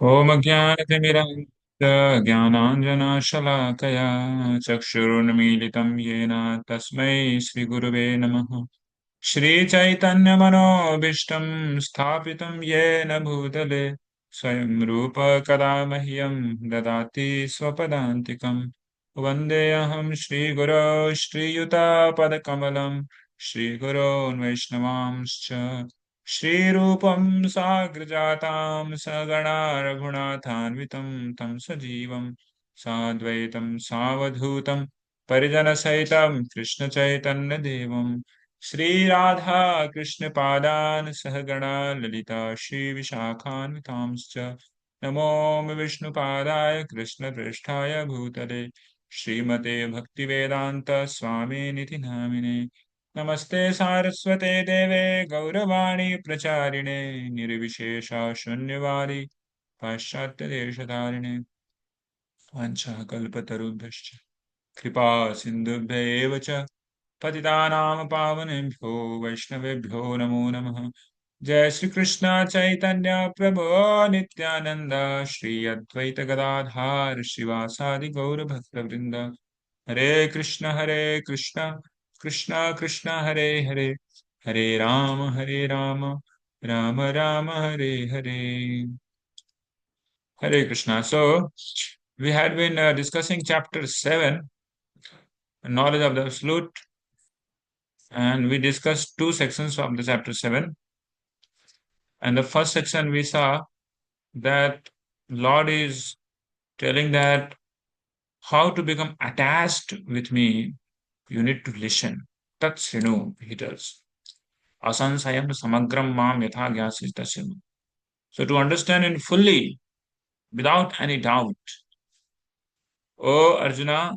ॐ ज्ञानतिमिरान्धस्य ज्ञानाञ्जनशलाकया चक्षुरुन्मीलितं येन तस्मै श्रीगुरुवे नमः। श्रीचैतन्यमनोभीष्टं स्थापितं येन भूतले स्वयं रूप कदा मह्यं ददाति स्वपदान्तिकम्। वन्देऽहं श्रीगुरो श्रीयुतापदकमलं श्रीगुरोन् वैष्णवांश्च श्रीरूपं साग्रजातां सगणा रघुनाथान्वितं तं सजीवं साद्वैतं सावधूतं परिजनसहितं कृष्णचैतन्यदेवं श्रीराधा कृष्णपादान् सहगणा ललिता श्रीविशाखान्वितांश्च नमो विष्णुपादाय कृष्णप्रेष्ठाय भूतले श्रीमते भक्तिवेदान्त स्वामिनिति नामिने। नमस्ते सारस्वते देवे गौरवाणी प्रचारिणे निर्विशेषा शून्यवादी पाश्चात्यदेशधारिणे वाञ्छाकल्पतरुभ्यश्च कृपा सिन्धुभ्य एव च पतितानां पावनेभ्यो वैष्णवेभ्यो नमो नमः। जय श्री कृष्ण चैतन्य प्रभो नित्यानंद श्री अद्वैत गदाधार श्रीवासादि गौर भक्तवृंद। हरे कृष्ण कृष्ण कृष्ण हरे हरे, हरे Ram Ram Ram Hare Hare. Hare Krishna. So, we had been discussing chapter 7, knowledge of the absolute, and we discussed two sections of the chapter 7. And the first section we saw that Lord is telling that how to become attached with me, you need to listen. That's, he tells. Asansayam samagram mam yatha gyasis tasyanu. So to understand it fully, without any doubt, oh Arjuna,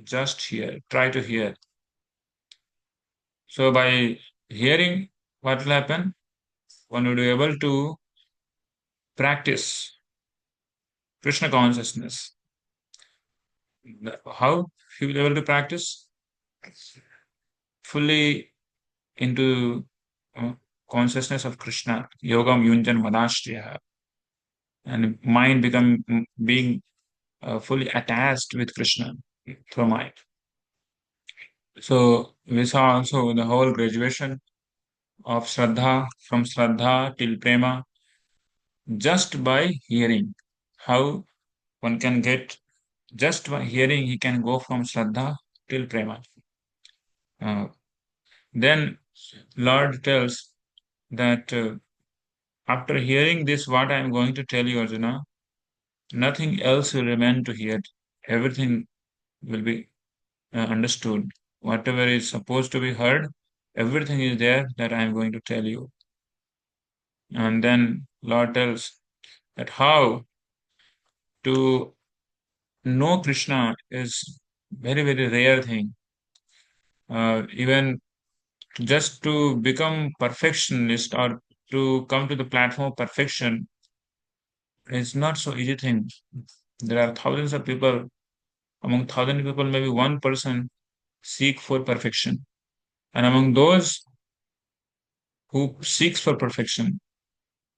just hear, try to hear. So by hearing, what will happen? One will be able to practice Krishna consciousness. How he will be able to practice? Fully into consciousness of Krishna, yogam yunjan madashriya, and mind become being fully attached with Krishna through mind. So we saw also the whole graduation of Shraddha, from Shraddha till Prema, just by hearing. How one can get, just by hearing, he can go from Shraddha till Prema. Then Lord tells that after hearing this, what I am going to tell you, Arjuna, nothing else will remain to hear. Everything will be understood. Whatever is supposed to be heard, everything is there that I am going to tell you. And then Lord tells that how to know Krishna is very, very rare thing. Even just to become perfectionist or to come to the platform of perfection is not so easy thing. There are thousands of people. Among thousand people, maybe one person seek for perfection. And among those who seeks for perfection,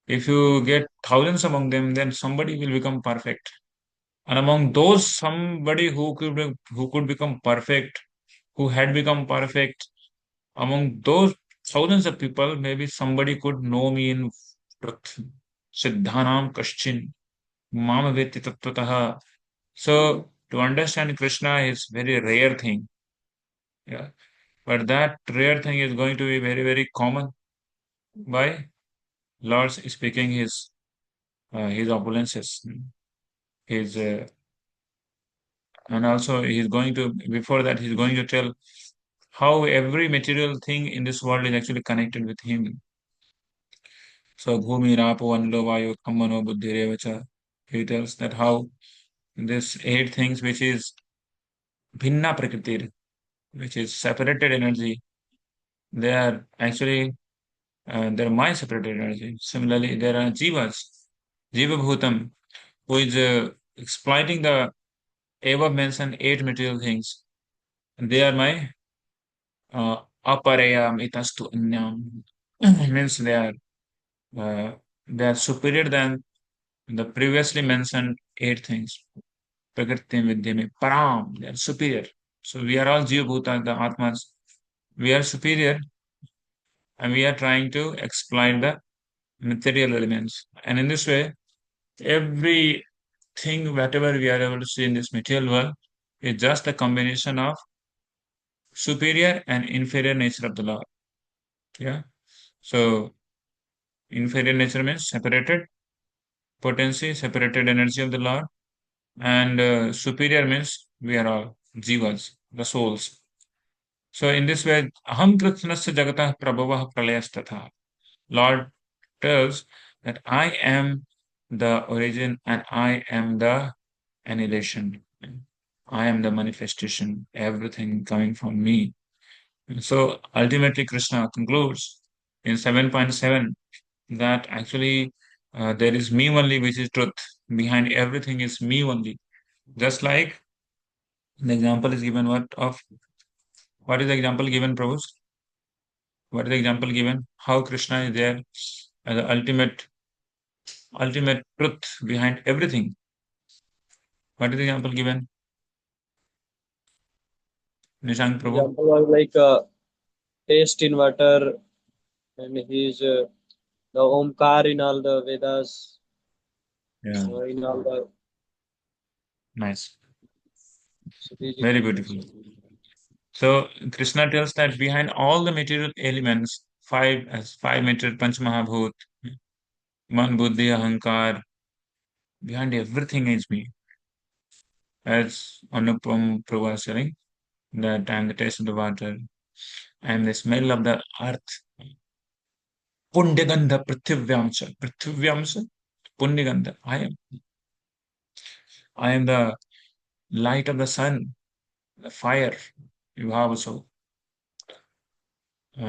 if you get thousands among them, then somebody will become perfect. And among those somebody who could become perfect, who had become perfect, among those thousands of people, maybe somebody could know me in truth. Siddhanam Kaschin, Mama Veti Tattvataha. So to understand Krishna is very rare thing. Yeah. But that rare thing is going to be very, very common by Lord speaking his opulences, his and also he's going to, before that he's going to tell how every material thing in this world is actually connected with him. So bhumi rapo anlo vayu kammano buddhirevacha. He tells that how this eight things which is bhinna prakritir, which is separated energy, they are actually they're my separated energy. Similarly, there are jivas, jiva bhutam, who is exploiting the above mentioned eight material things. They are my aparayam itastu anyam. Means uh, they are superior than The previously mentioned eight things, Prakriti Vidyame, Param, they are superior. So we are all Jiva Bhuta, the Atmas. We are superior and we are trying to exploit the material elements. And in this way, everything, whatever we are able to see in this material world, is just a combination of superior and inferior nature of the Lord. Yeah. So inferior nature means separated potency, separated energy of the Lord, and superior means we are all jivas, the souls. So in this way, aham krishnasya jagatah prabhavah pralayas. Lord tells that I am the origin and I am the annihilation. I am the manifestation, everything coming from me. So ultimately, Krishna concludes in 7.7 that actually there is me only, which is truth. Behind everything is me only. Just like the example is given what is the example given, Prabhu? What is the example given? How Krishna is there as the ultimate truth behind everything. What is the example given? Nishank Prabhu. Example was like taste in water, and he's the Omkar in all the Vedas, Yeah, in all the nice. so these Very examples. beautiful. So Krishna tells that behind all the material elements, five material Panchamahabhut, Man, Buddhi, Ahankar, behind everything is me. As Anupam Prabhu was saying, that I am the taste of the water, I am the smell of the earth. Pundyagandha Prithivyamsa. Prithivyamsa, Pundyagandha. I am the light of the sun, the fire. You have also.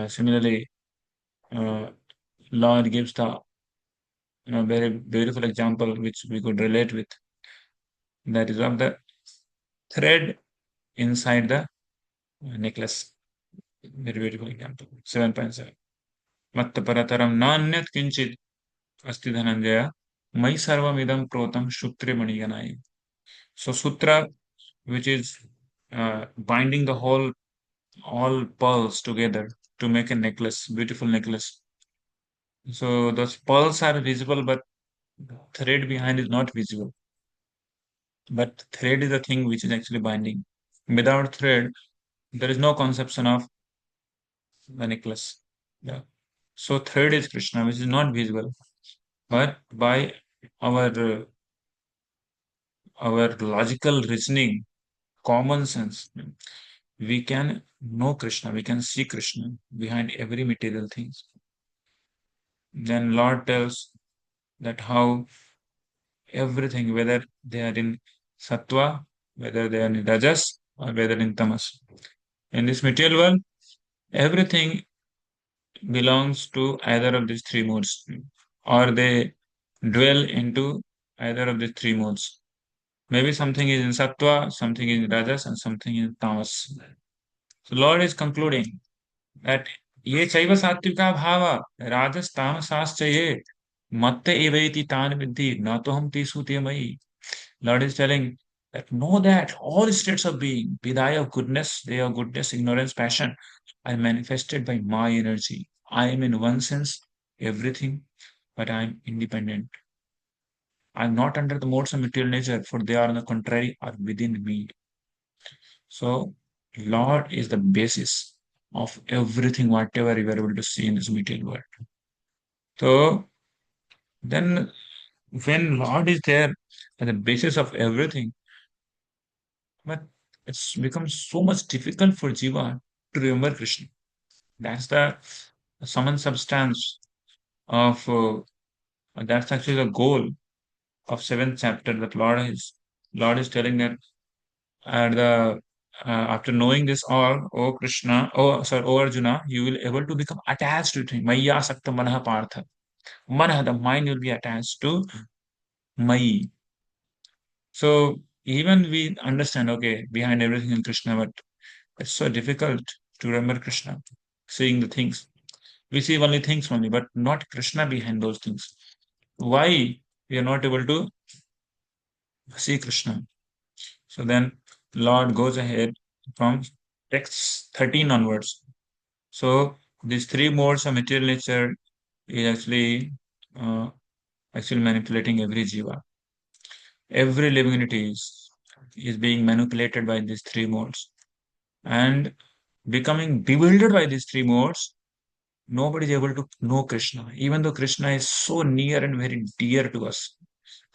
Similarly, uh, Lord gives the very beautiful example which we could relate with. That is of the thread inside the necklace. Very beautiful example. 7.7. Mattaparataram nanyat kinchit asti dhananjaya mai sarvam idam protam shuktre maniganai. So sutra, which is binding the whole all pearls together to make a necklace, beautiful necklace. So those pearls are visible, but thread behind is not visible. But thread is the thing which is actually binding. Without thread, there is no conception of the necklace. Yeah. So thread is Krishna, which is not visible, but by our our logical reasoning, common sense, we can know Krishna. We can see Krishna behind every material things. Then Lord tells that how everything, whether they are in sattva, whether they are in rajas, or whether in tamas. In this material world, everything belongs to either of these three modes, or they dwell into either of the three modes. Maybe something is in sattva, something is in rajas, and something in tamas. So Lord is concluding that ye chaiva sattvika bhava rajas tamasascha ye matte evaiti tan vidhi natoham tisu mai. Lord is telling that know that all states of being, be they of goodness, they of goodness, ignorance, passion, are manifested by my energy. I am in one sense everything, but I am independent. I am not under the modes of material nature, for they are on the contrary, are within me. So Lord is the basis of everything, whatever you are able to see in this material world. So then when Lord is there at the basis of everything, but it's become so much difficult for Jiva to remember Krishna. That's the summon substance of that's actually the goal of seventh chapter that Lord is telling that the after knowing this all, O Krishna, O Arjuna, you will able to become attached to him. Maya sakta manah partha. Manah, the mind will be attached to Mai. So even we understand, okay, behind everything in Krishna, but it's so difficult to remember Krishna, seeing the things. We see only things only, but not Krishna behind those things. Why? we are not able to see Krishna. So then Lord goes ahead from text 13 onwards. So these three modes of material nature is uh, actually manipulating every jiva. Every living entity is being manipulated by these three modes and becoming bewildered by these three modes. Nobody is able to know Krishna, even though Krishna is so near and very dear to us.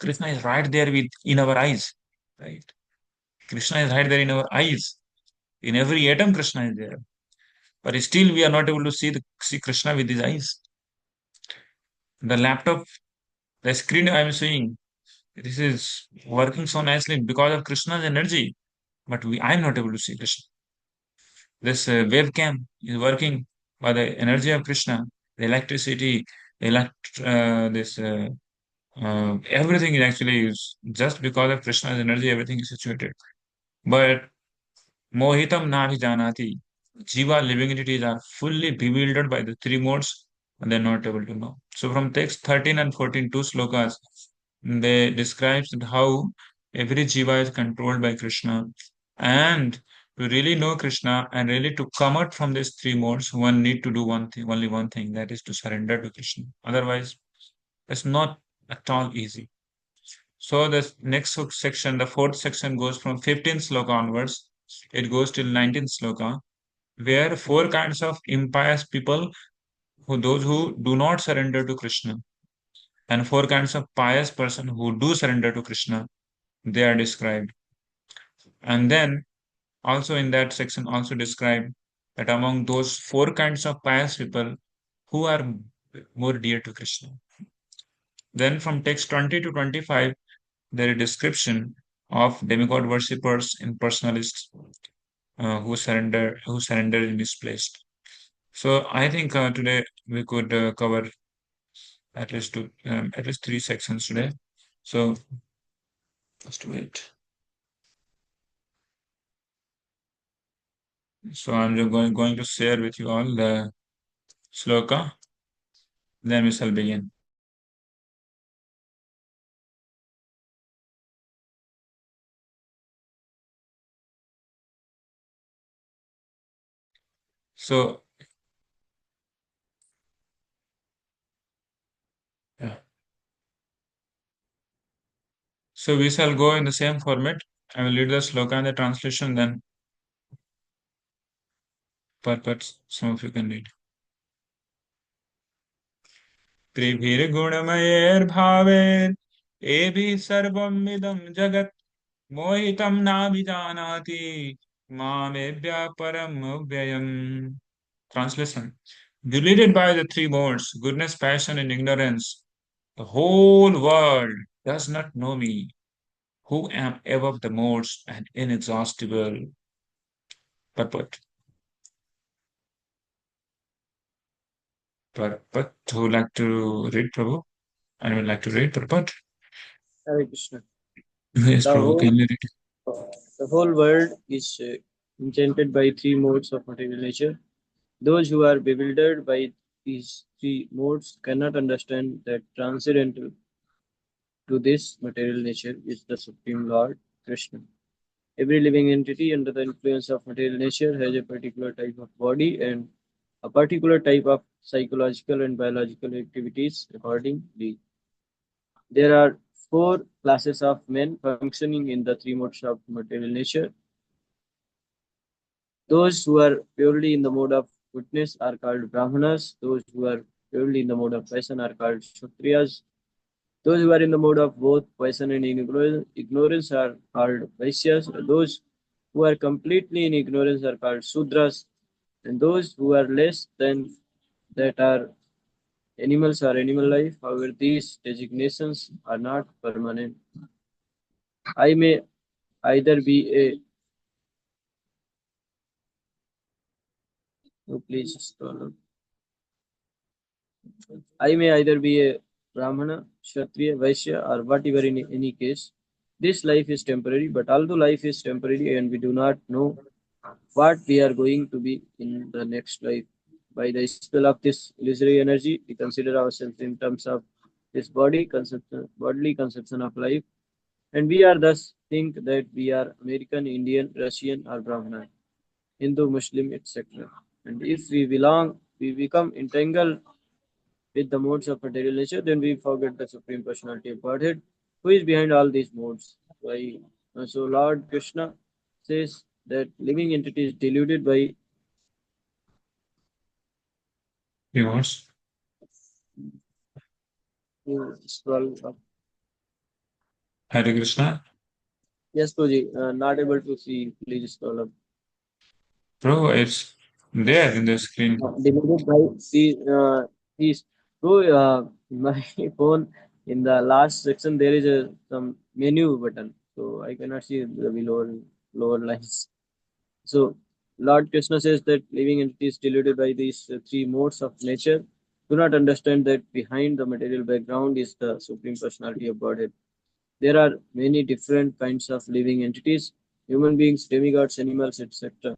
Krishna is right there in our eyes, right? Krishna is right there in our eyes. In every atom, Krishna is there. But still, we are not able to see Krishna with his eyes. The laptop, the screen I am seeing, this is working so nicely because of Krishna's energy. But I am not able to see Krishna. This webcam is working by the energy of Krishna. The electricity, this everything is actually is just because of Krishna's energy. Everything is situated. But Mohitam Navi Janati. Jiva living entities are fully bewildered by the three modes and they're not able to know. So from text 13 and 14, two slokas, they describes how every jiva is controlled by Krishna. And to really know Krishna and really to come out from these three modes, one need to do one thing, only one thing, that is to surrender to Krishna. Otherwise, it's not at all easy. So the next section, the fourth section goes from 15th sloka onwards. It goes till 19th sloka, where four kinds of impious people, those who do not surrender to Krishna, and four kinds of pious person who do surrender to Krishna, they are described. And then also in that section also described that among those four kinds of pious people who are more dear to Krishna. Then from text 20 to 25, there is a description of demigod worshippers and personalists who surrender in misplaced. So I think today we could cover at least three sections today. So just wait. So I'm just going to share with you all the sloka. Then we shall begin. So yeah. So we shall go in the same format. I will read the sloka and the translation. Then but some of you can read. त्रिभिर्गुणमयैर्भावैर् एभिः सर्वमिदं जगत् मोहितं नाभिजानाति मामेभ्यः परम व्ययम्. Translation. Deluded by the three modes, goodness, passion, and ignorance, the whole world does not know me, who am above the modes and inexhaustible. Purport. Purport. Who would like to read, Prabhu? I would like to read purport. Hare Krishna. Yes, The Prabhu, whole, can you read? the whole world is enchanted by three modes of material nature. Those who are bewildered by these three modes cannot understand that transcendental to this material nature is the Supreme Lord, Krishna. Every living entity under the influence of material nature has a particular type of body and a particular type of psychological and biological activities accordingly. There are four classes of men functioning in the three modes of material nature. Those who are purely in the mode of goodness are called Brahmanas. Those who are purely in the mode of passion are called Kshatriyas. Those who are in the mode of both poison and ignorance are called Vaishyas. Those who are completely in ignorance are called Sudras. And those who are less than that are animals or animal life. However, these designations are not permanent. I may either be a oh, please scroll up. I may either be a Brahmana, Kshatriya, Vaishya, or whatever in any case. This life is temporary, but although life is temporary and we do not know what we are going to be in the next life, by the spell of this illusory energy, we consider ourselves in terms of this bodily conception of life, and we are thus think that we are American, Indian, Russian, or Brahman, Hindu, Muslim, etc. And if we become entangled with the modes of material nature, then we forget the Supreme Personality of Godhead, who is behind all these modes. Why? So Lord Krishna says that living entity is deluded by Yours. scroll up. Hare Krishna. Yes, Puji, not able to see. Please scroll up. Bro, it's there in the screen. Deluded by these. So, my phone in the last section there is a some menu button, so I cannot see the lower lines. So, Lord Krishna says that living entities deluded by these three modes of nature do not understand that behind the material background is the Supreme Personality of Godhead. There are many different kinds of living entities, human beings, demigods, animals, etc.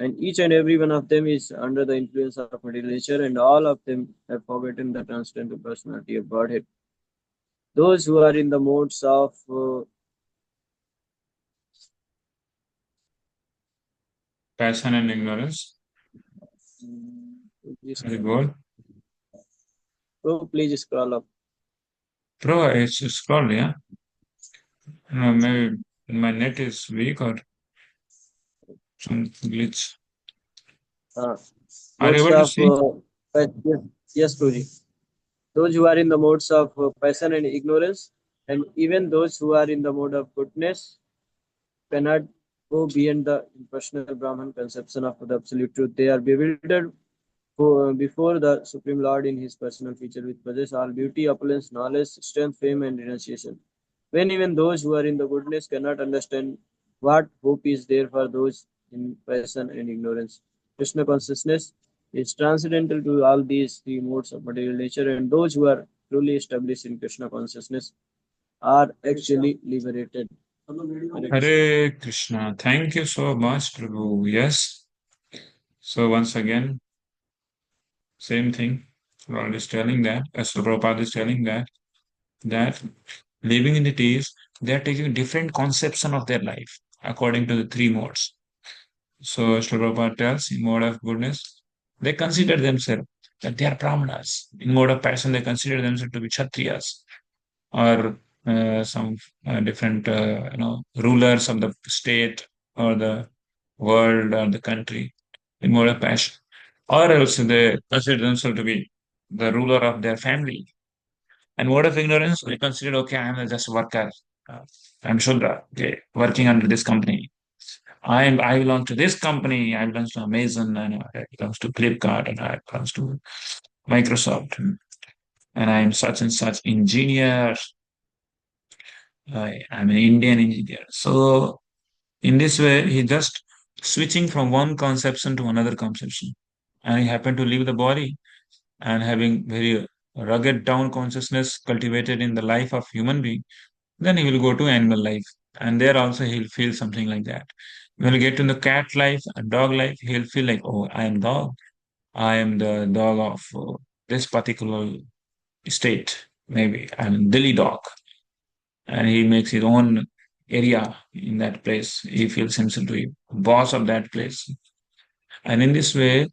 And each and every one of them is under the influence of material nature, and all of them have forgotten the transcendental personality of Godhead. Those who are in the modes of Passion and ignorance. this, Very good. oh, please scroll up. Bro, it's scroll, yeah? No, maybe my net is weak or some glitch. Uh, Are you modes able to of see? yes, yes, Guruji. Those who are in the modes of passion and ignorance, and even those who are in the mode of goodness, cannot go beyond the impersonal Brahman conception of the absolute truth. They are bewildered before the Supreme Lord in his personal feature, which possess all beauty, opulence, knowledge, strength, fame, and renunciation. When even those who are in the goodness cannot understand what hope is there for those in passion and ignorance. Krishna consciousness is transcendental to all these three modes of material nature, and those who are truly established in Krishna consciousness are actually liberated. Hare Krishna. Hare Krishna. Thank you so much, Prabhu. Yes. So once again, same thing. Lord is telling that, as Prabhupada is telling that living entities, they are taking different conception of their life according to the three modes. So Srila Prabhupada tells in mode of goodness, they consider themselves that they are brahmanas. In mode of passion, they consider themselves to be kshatriyas or some different rulers of the state or the world or the country in mode of passion. Or else they consider themselves to be the ruler of their family. And mode of ignorance, they consider, okay, I'm just a worker. Uh, I'm Shudra, okay, working under this company. I belong to this company. I belong to Amazon, and I belong to Flipkart, and I belong to Microsoft, and I'm such and such engineer. I'm an Indian engineer. So in this way, he just switching from one conception to another conception, and he happened to leave the body and having very rugged down consciousness cultivated in the life of human being. Then he will go to animal life, and there also he'll feel something like that. When he get to the cat life and dog life, he'll feel like, oh, I am dog. I am the dog of this particular state. Maybe I'm Delhi dog, and he makes his own area in that place. He feels himself to be boss of that place, and in this way,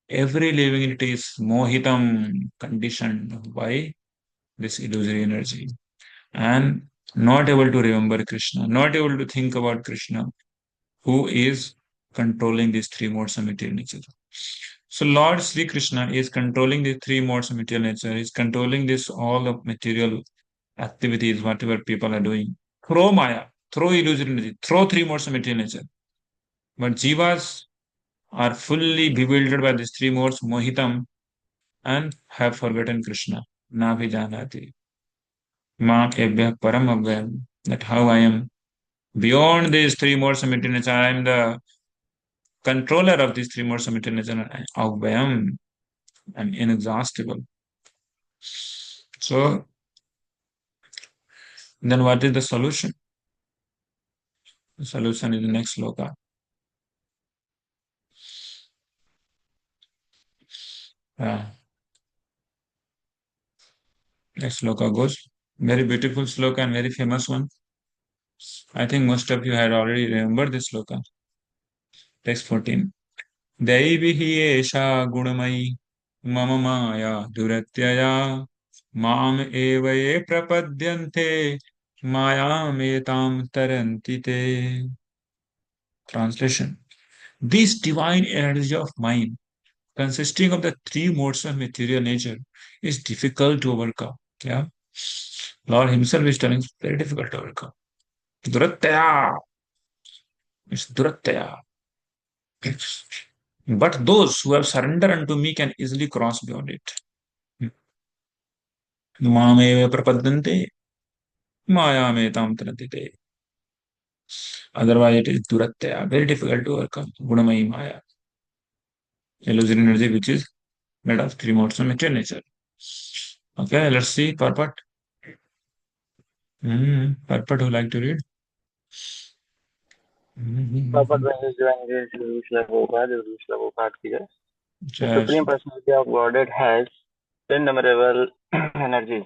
every living entity is mohitam conditioned by this illusory energy and not able to remember Krishna, not able to think about Krishna, who is controlling these three modes of material nature. So Lord Sri Krishna is controlling these three modes of material nature. He's controlling this all of material activities, whatever people are doing. Through Maya, through illusory energy, through three modes of material nature. But jivas are fully bewildered by these three modes, mohitam, and have forgotten Krishna. Na bhi janati. Ma kebhyah param avyayam. That how I am beyond these three modes of material nature. I am the controller of these three modes of material nature. Avyayam. I'm inexhaustible. So then what is the solution? The solution is the next sloka. Uh, Next sloka goes. Very beautiful sloka and very famous one. I think most of you had already remembered this sloka. Text 14. दैवी एषा गुणमयी मम माया दुरत्यया माम एव ये प्रपद्यन्ते मायामेतां तरन्ति ते. Translation. This divine energy of mine, consisting of the three modes of material nature, is difficult to overcome. Yeah? Lord Himself is telling it's very difficult to overcome. Duratya. It's duratya. But those who have surrendered unto me can easily cross beyond it. Mamev prapadyante mayametam taranti. Otherwise, it is duratya, very difficult to overcome. Gunamayi maya, illusory energy which is made of three modes of material nature. Okay, let's see Parpat. Parpat, who like to read? Purpose is to engage the Supreme Just, Personality of Godhead has innumerable energies,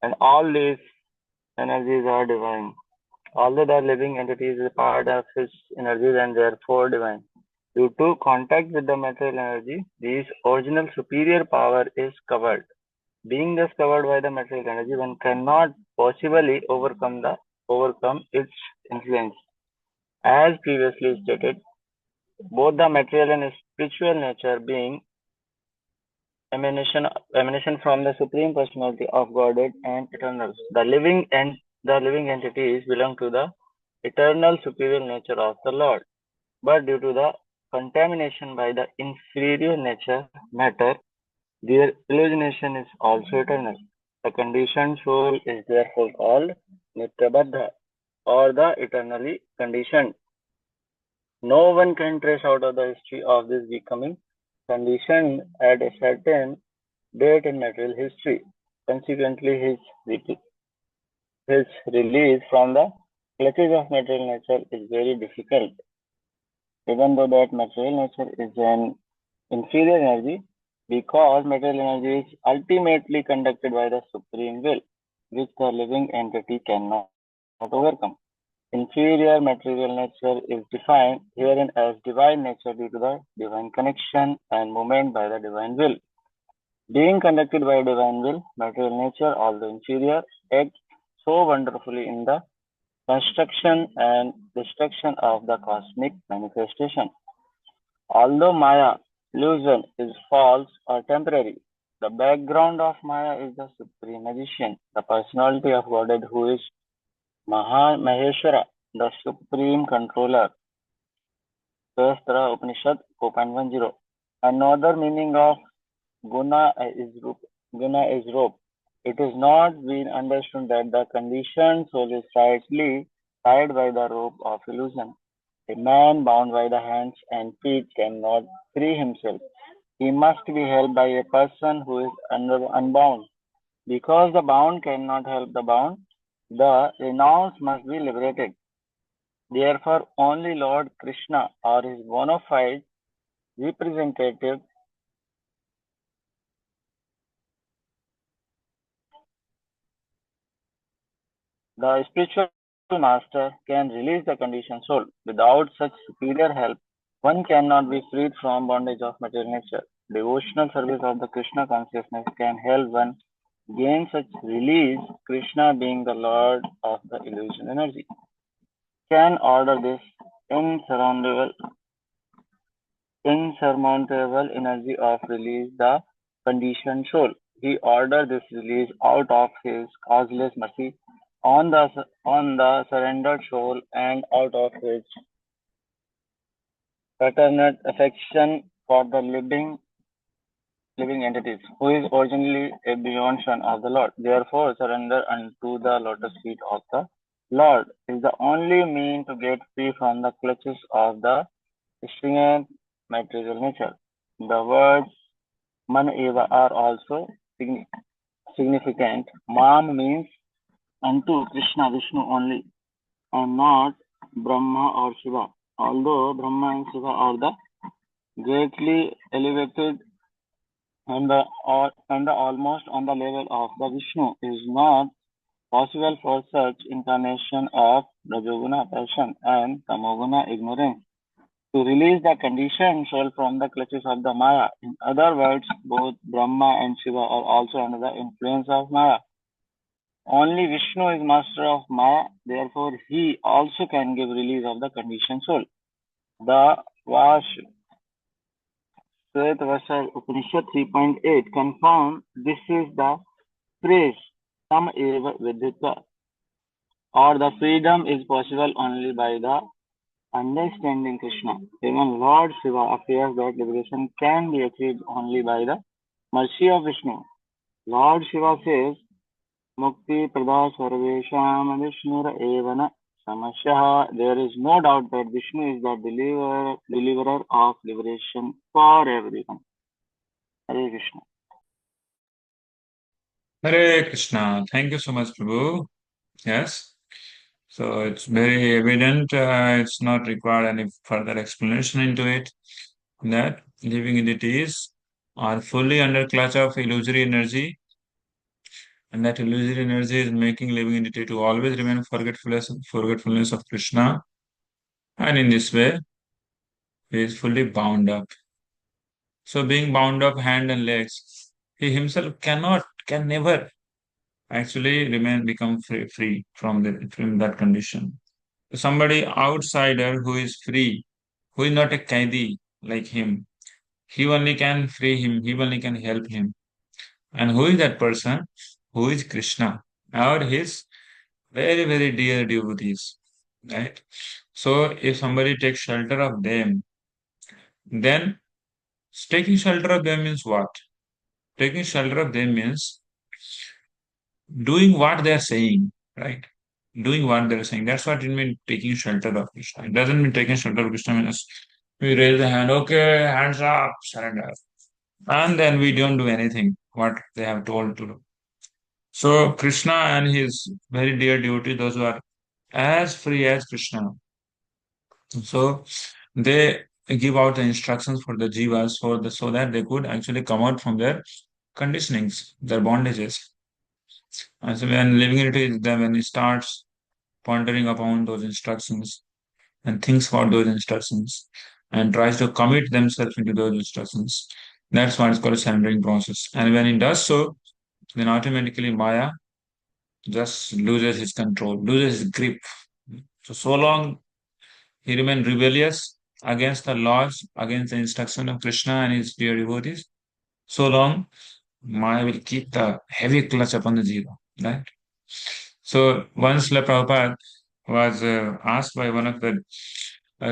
and all these energies are divine. Although the living entity is a part of his energies and therefore divine. Due to contact with the material energy, this original superior power is covered. Being thus covered by the material energy, one cannot possibly overcome its influence. As previously stated, both the material and spiritual nature being emanation from the Supreme Personality of Godhead and eternal. The living entities belong to the eternal superior nature of the Lord. But due to the contamination by the inferior nature matter, their illumination is also eternal. The conditioned soul is therefore called Nityabadha, or the eternally conditioned. No one can trace out of the history of this becoming conditioned at a certain date in material history. Consequently, his release from the clutches of material nature is very difficult. Even though that material nature is an inferior energy, because material energy is ultimately conducted by the supreme will, which the living entity cannot overcome. Inferior material nature is defined herein as divine nature due to the divine connection and movement by the divine will. Being conducted by divine will, material nature, although inferior, acts so wonderfully in the construction and destruction of the cosmic manifestation. Although Maya, illusion, is false or temporary, the background of Maya is the supreme magician, the personality of Godhead who is Maheshwara, the supreme controller. Shastra Upanishad 4.10. Another meaning of guna is rope. It is not been understood that the conditioned soul is tightly tied by the rope of illusion. A man bound by the hands and feet cannot free himself. He must be held by a person who is unbound. Because the bound cannot help the bound, the renounced must be liberated. Therefore, only Lord Krishna or his bona fide representative, the spiritual master, can release the conditioned soul. Without such superior help, one cannot be freed from bondage of material nature. Devotional service of the Krishna consciousness can help one gain such release, Krishna being the Lord of the illusion energy, can order this insurmountable, insurmountable energy of release the conditioned soul. He ordered this release out of his causeless mercy on the surrendered soul and out of his paternal affection for the living entities, who is originally a beyond son of the Lord. Therefore, surrender unto the lotus feet of the Lord is the only mean to get free from the clutches of the stringent material nature. The words man eva are also significant. Mam means unto Krishna, Vishnu only, and not Brahma or Shiva. Although Brahma and Shiva are the greatly elevated and the almost on the level of the Vishnu is not possible for such incarnation of Rajoguna passion and Tamoguna ignorance to release the conditioned soul from the clutches of the Maya. In other words, both Brahma and Shiva are also under the influence of Maya. Only Vishnu is master of Maya, therefore he also can give release of the conditioned soul. The Vash Shvetavasar Upanishad 3.8 confirm this is the phrase Tam eva vidhita, or the freedom is possible only by the understanding Krishna. Even Lord Shiva affirms that liberation can be achieved only by the mercy of Vishnu. Lord Shiva says, Mukti Prada Sarvesham Vishnur Evana Samasyaha. There is no doubt that Vishnu is the deliverer of liberation for everyone. Hare Krishna. Hare Krishna. Thank you so much, Prabhu. Yes. So it's very evident. It's not required any further explanation into it that living entities are fully under clutch of illusory energy, and that illusory energy is making living entity to always remain forgetfulness of Krishna, and in this way he is fully bound up. So being bound up hand and legs, he himself can never actually become free from that condition. Somebody outsider who is free, who is not a kaidi like him, he only can free him, he only can help him. And who is that person? Who is Krishna or his very, very dear devotees, right? So if somebody takes shelter of them, then taking shelter of them means what? Taking shelter of them means doing what they're saying, right? Doing what they're saying. That's what it means taking shelter of Krishna. It doesn't mean taking shelter of Krishna means we raise the hand, okay, hands up, surrender. And then we don't do anything what they have told to do. So Krishna and his very dear devotee, those who are as free as Krishna. So they give out the instructions for the jivas so that they could actually come out from their conditionings, their bondages. And so when living it is then when he starts pondering upon those instructions and thinks about those instructions and tries to commit themselves into those instructions, that's what is called a surrendering process. And when he does so, then automatically Maya just loses his control, loses his grip. So long he remained rebellious against the laws, against the instruction of Krishna and his dear devotees, so long Maya will keep the heavy clutch upon the jiva, right? So once Srila Prabhupada was asked by one of the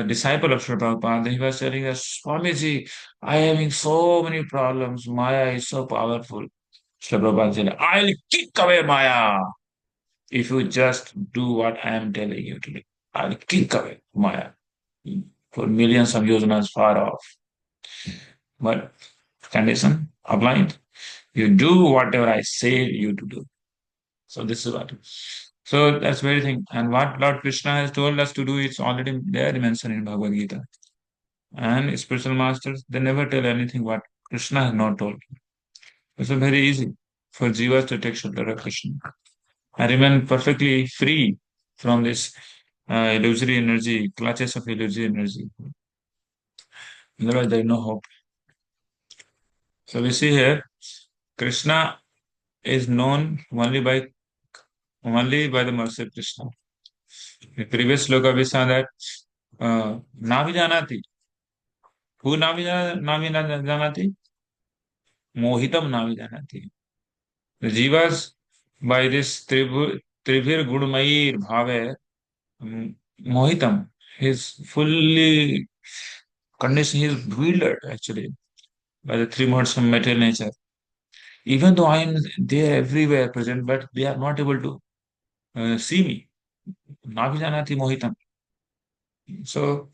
disciple of Srila Prabhupada, he was telling us, Swamiji, I am having so many problems. Maya is so powerful. Srila Prabhupada said, I'll kick away Maya if you just do what I am telling you to do. I'll kick away Maya for millions of yojanas far off. But condition applied. You do whatever I say you to do. So this is what. So that's very thing. And what Lord Krishna has told us to do, it's already there mentioned in Bhagavad Gita. And spiritual masters, they never tell anything what Krishna has not told. It's very easy for jivas to take shelter of Krishna and remain perfectly free from this illusory energy, clutches of illusory energy. Otherwise, there is no hope. So we see here, Krishna is known only by the mercy of Krishna. The previous sloka we saw that Navi Janati. Who Navi Janati? Mohitam Navi Janati. The Jivas, by this Trivir Gudmayir Bhave, Mohitam, he's fully conditioned, he's bewildered actually by the three modes of material nature. Even though I am there everywhere present, but they are not able to see me. Navi Janati Mohitam. So,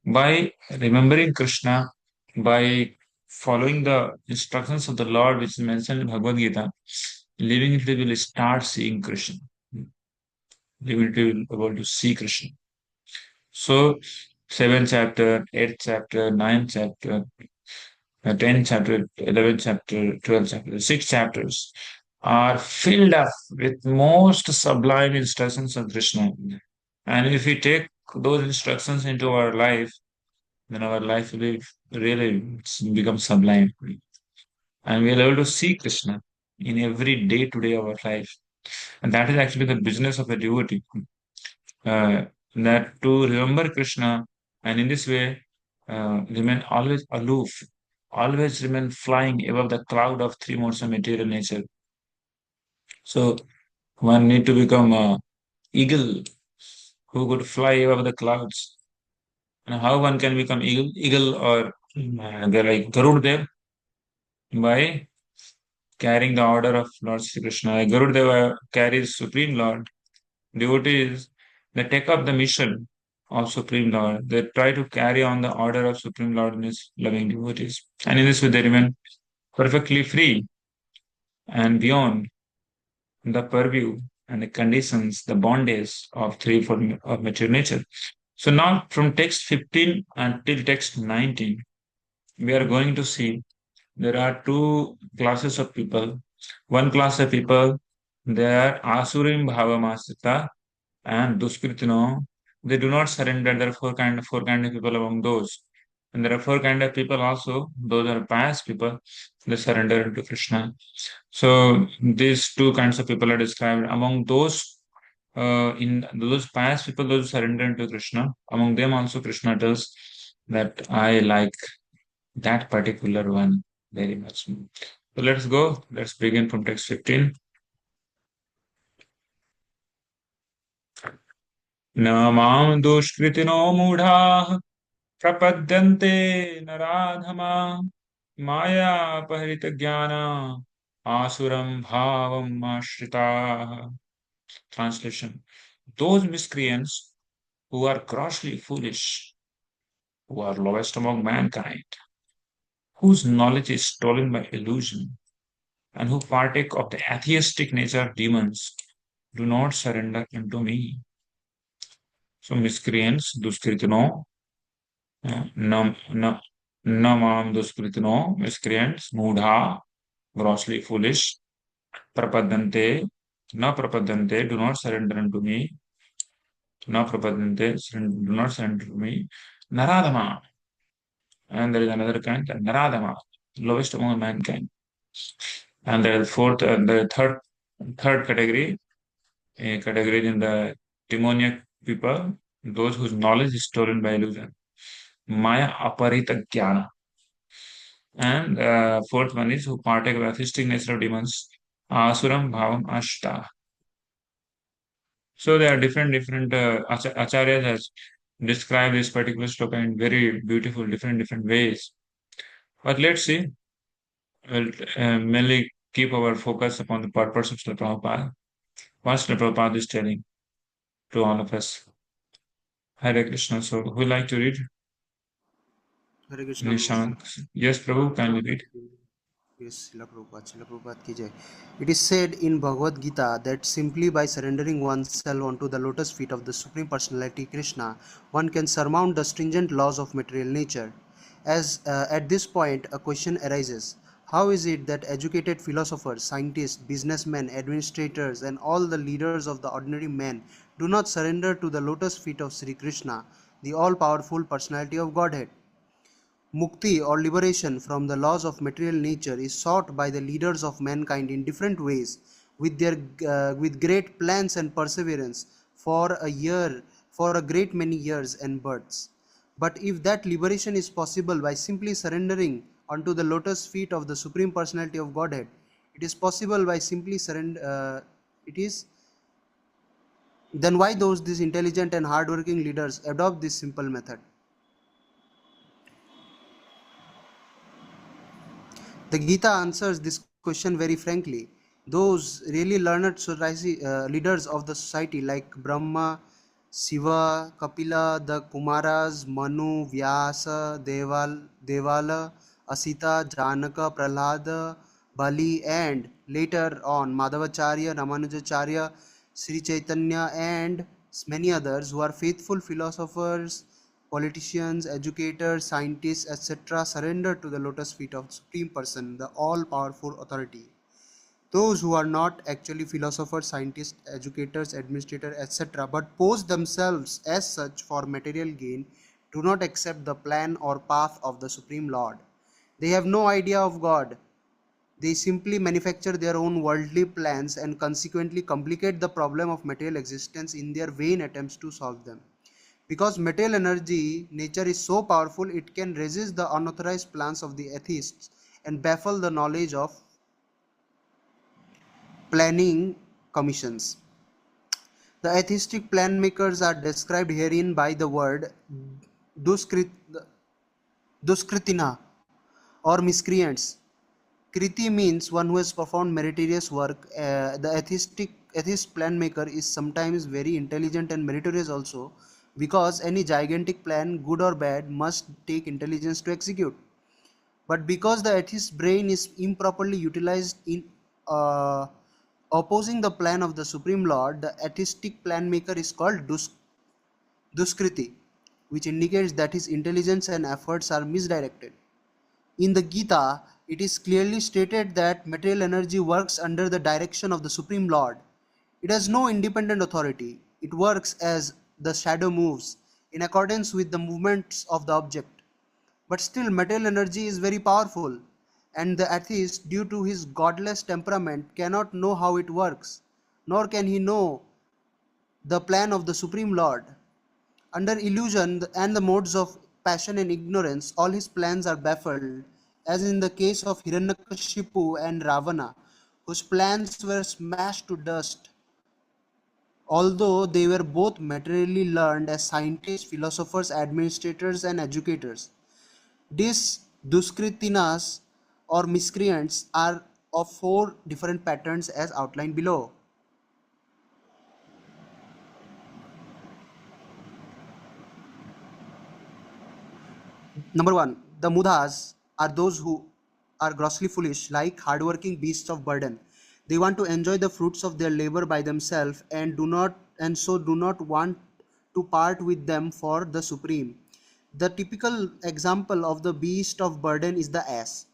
by remembering Krishna, by following the instructions of the Lord, which is mentioned in Bhagavad Gita, living entity will start seeing Krishna. Living entity will be able to see Krishna. So, seventh chapter, eighth chapter, ninth chapter, The 10th chapter, 11th chapter, 12th chapter, 6 chapters are filled up with most sublime instructions of Krishna. And if we take those instructions into our life, then our life will really become sublime. And we'll be able to see Krishna in every day to day of our life. And that is actually the business of a devotee. That to remember Krishna and in this way remain always aloof, always remain flying above the cloud of three modes of material nature. So one need to become a eagle who could fly above the clouds. And how one can become eagle or they're like Garudev by carrying the order of Lord Sri Krishna. Like Garudeva carries Supreme Lord. Devotees, they take up the mission of Supreme Lord. They try to carry on the order of Supreme Lord in his loving devotees. And in this way, they remain perfectly free and beyond the purview and the conditions, the bondage of three form of material nature. So now from text 15 until text 19, we are going to see there are two classes of people. One class of people, they are Asurim Bhavamasita and Duskritino. They do not surrender. There are four kind of people among those. And there are four kind of people also. Those are pious people. They surrender to Krishna. So these two kinds of people are described. Among those, in those pious people, those who surrender to Krishna, among them also Krishna tells that I like that particular one very much. So let's go. Let's begin from text 15. न मां दुष्कृतिनो मूढाः प्रपद्यन्ते नराधमा मायापहृतज्ञाना आसुरं भावम् आश्रिताः. Translation: those miscreants who are grossly foolish, who are lowest among mankind, whose knowledge is stolen by illusion, and who partake of the atheistic nature of demons, do not surrender unto me. So miscreants, duskritino, nam, na, namam duskritino, miscreants, mudha, grossly foolish, prapadante, na prapadante, do not surrender unto me, na prapadante, do not surrender to me, naradama, and there is another kind, naradama, lowest among mankind. And there is third category, a category in the demoniac people, those whose knowledge is stolen by illusion. Maya aparita jnana. And fourth one is who partake of atheistic nature of demons. Asuram bhavam ashta. So there are different acharyas has described this particular sloka in very beautiful, different ways. But let's see. We'll mainly keep our focus upon the purpose of Srila Prabhupada. What Srila Prabhupada is telling to all of us. Hare Krishna. So who would like to read? Hare Krishna Nishant. Prabhupada. Yes, Prabhu, kindly read. Yes, Srila Prabhupada ki jai. It is said in Bhagavad Gita that simply by surrendering oneself onto the lotus feet of the Supreme Personality Krishna, one can surmount the stringent laws of material nature. As at this point, a question arises. How is it that educated philosophers, scientists, businessmen, administrators, and all the leaders of the ordinary men do not surrender to the lotus feet of Sri Krishna, the all-powerful personality of Godhead? Mukti or liberation from the laws of material nature is sought by the leaders of mankind in different ways with great plans and perseverance for a great many years and births. But if that liberation is possible by simply surrendering unto the lotus feet of the Supreme Personality of Godhead, it is possible by simply then why these intelligent and hardworking leaders adopt this simple method? The Gita answers this question very frankly. Those really learned leaders of the society like Brahma, Shiva, Kapila, the Kumaras, Manu, Vyasa, Devala, Asita, Janaka, Prahlada, Bali, and later on Madhavacharya, Ramanujacharya, Sri Chaitanya, and many others who are faithful philosophers, politicians, educators, scientists, etc., surrender to the lotus feet of Supreme Person, the all-powerful authority. Those who are not actually philosophers, scientists, educators, administrators, etc., but pose themselves as such for material gain, do not accept the plan or path of the Supreme Lord. They have no idea of God. They simply manufacture their own worldly plans and consequently complicate the problem of material existence in their vain attempts to solve them. Because material energy, nature is so powerful, it can resist the unauthorized plans of the atheists and baffle the knowledge of planning commissions. The atheistic plan makers are described herein by the word duskrit, duskritina or miscreants. Kriti means one who has performed meritorious work. The atheist plan maker is sometimes very intelligent and meritorious also, because any gigantic plan, good or bad, must take intelligence to execute. But because the atheist brain is improperly utilized in uh, opposing the plan of the Supreme Lord, the atheistic plan maker is called Duskriti, which indicates that his intelligence and efforts are misdirected. In the Gita, it is clearly stated that material energy works under the direction of the Supreme Lord. It has no independent authority. It works as the shadow moves, in accordance with the movements of the object. But still, material energy is very powerful, and the atheist, due to his godless temperament, cannot know how it works, nor can he know the plan of the Supreme Lord. Under illusion and the modes of passion and ignorance, all his plans are baffled, as in the case of Hiranyakashipu and Ravana, whose plans were smashed to dust, although they were both materially learned as scientists, philosophers, administrators, and educators. These Duskritinas or miscreants are of four different patterns as outlined below. Number one, the Mudhas are those who are grossly foolish, like hardworking beasts of burden. They want to enjoy the fruits of their labor by themselves and do not want to part with them for the supreme. The typical example of the beast of burden is the ass.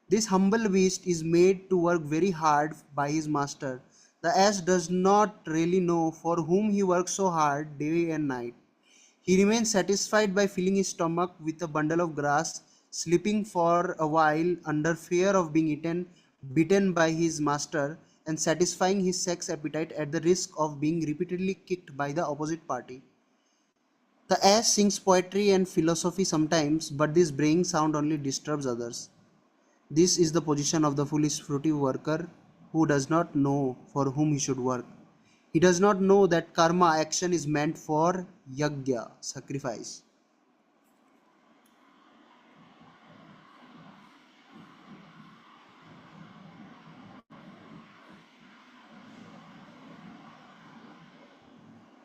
This humble beast is made to work very hard by his master. The ass does not really know for whom he works so hard day and night. He remains satisfied by filling his stomach with a bundle of grass, sleeping for a while under fear of being bitten by his master, and satisfying his sex appetite at the risk of being repeatedly kicked by the opposite party. The ass sings poetry and philosophy sometimes, but this braying sound only disturbs others. This is the position of the foolish fruitive worker who does not know for whom he should work. He does not know that karma action is meant for yagya, sacrifice.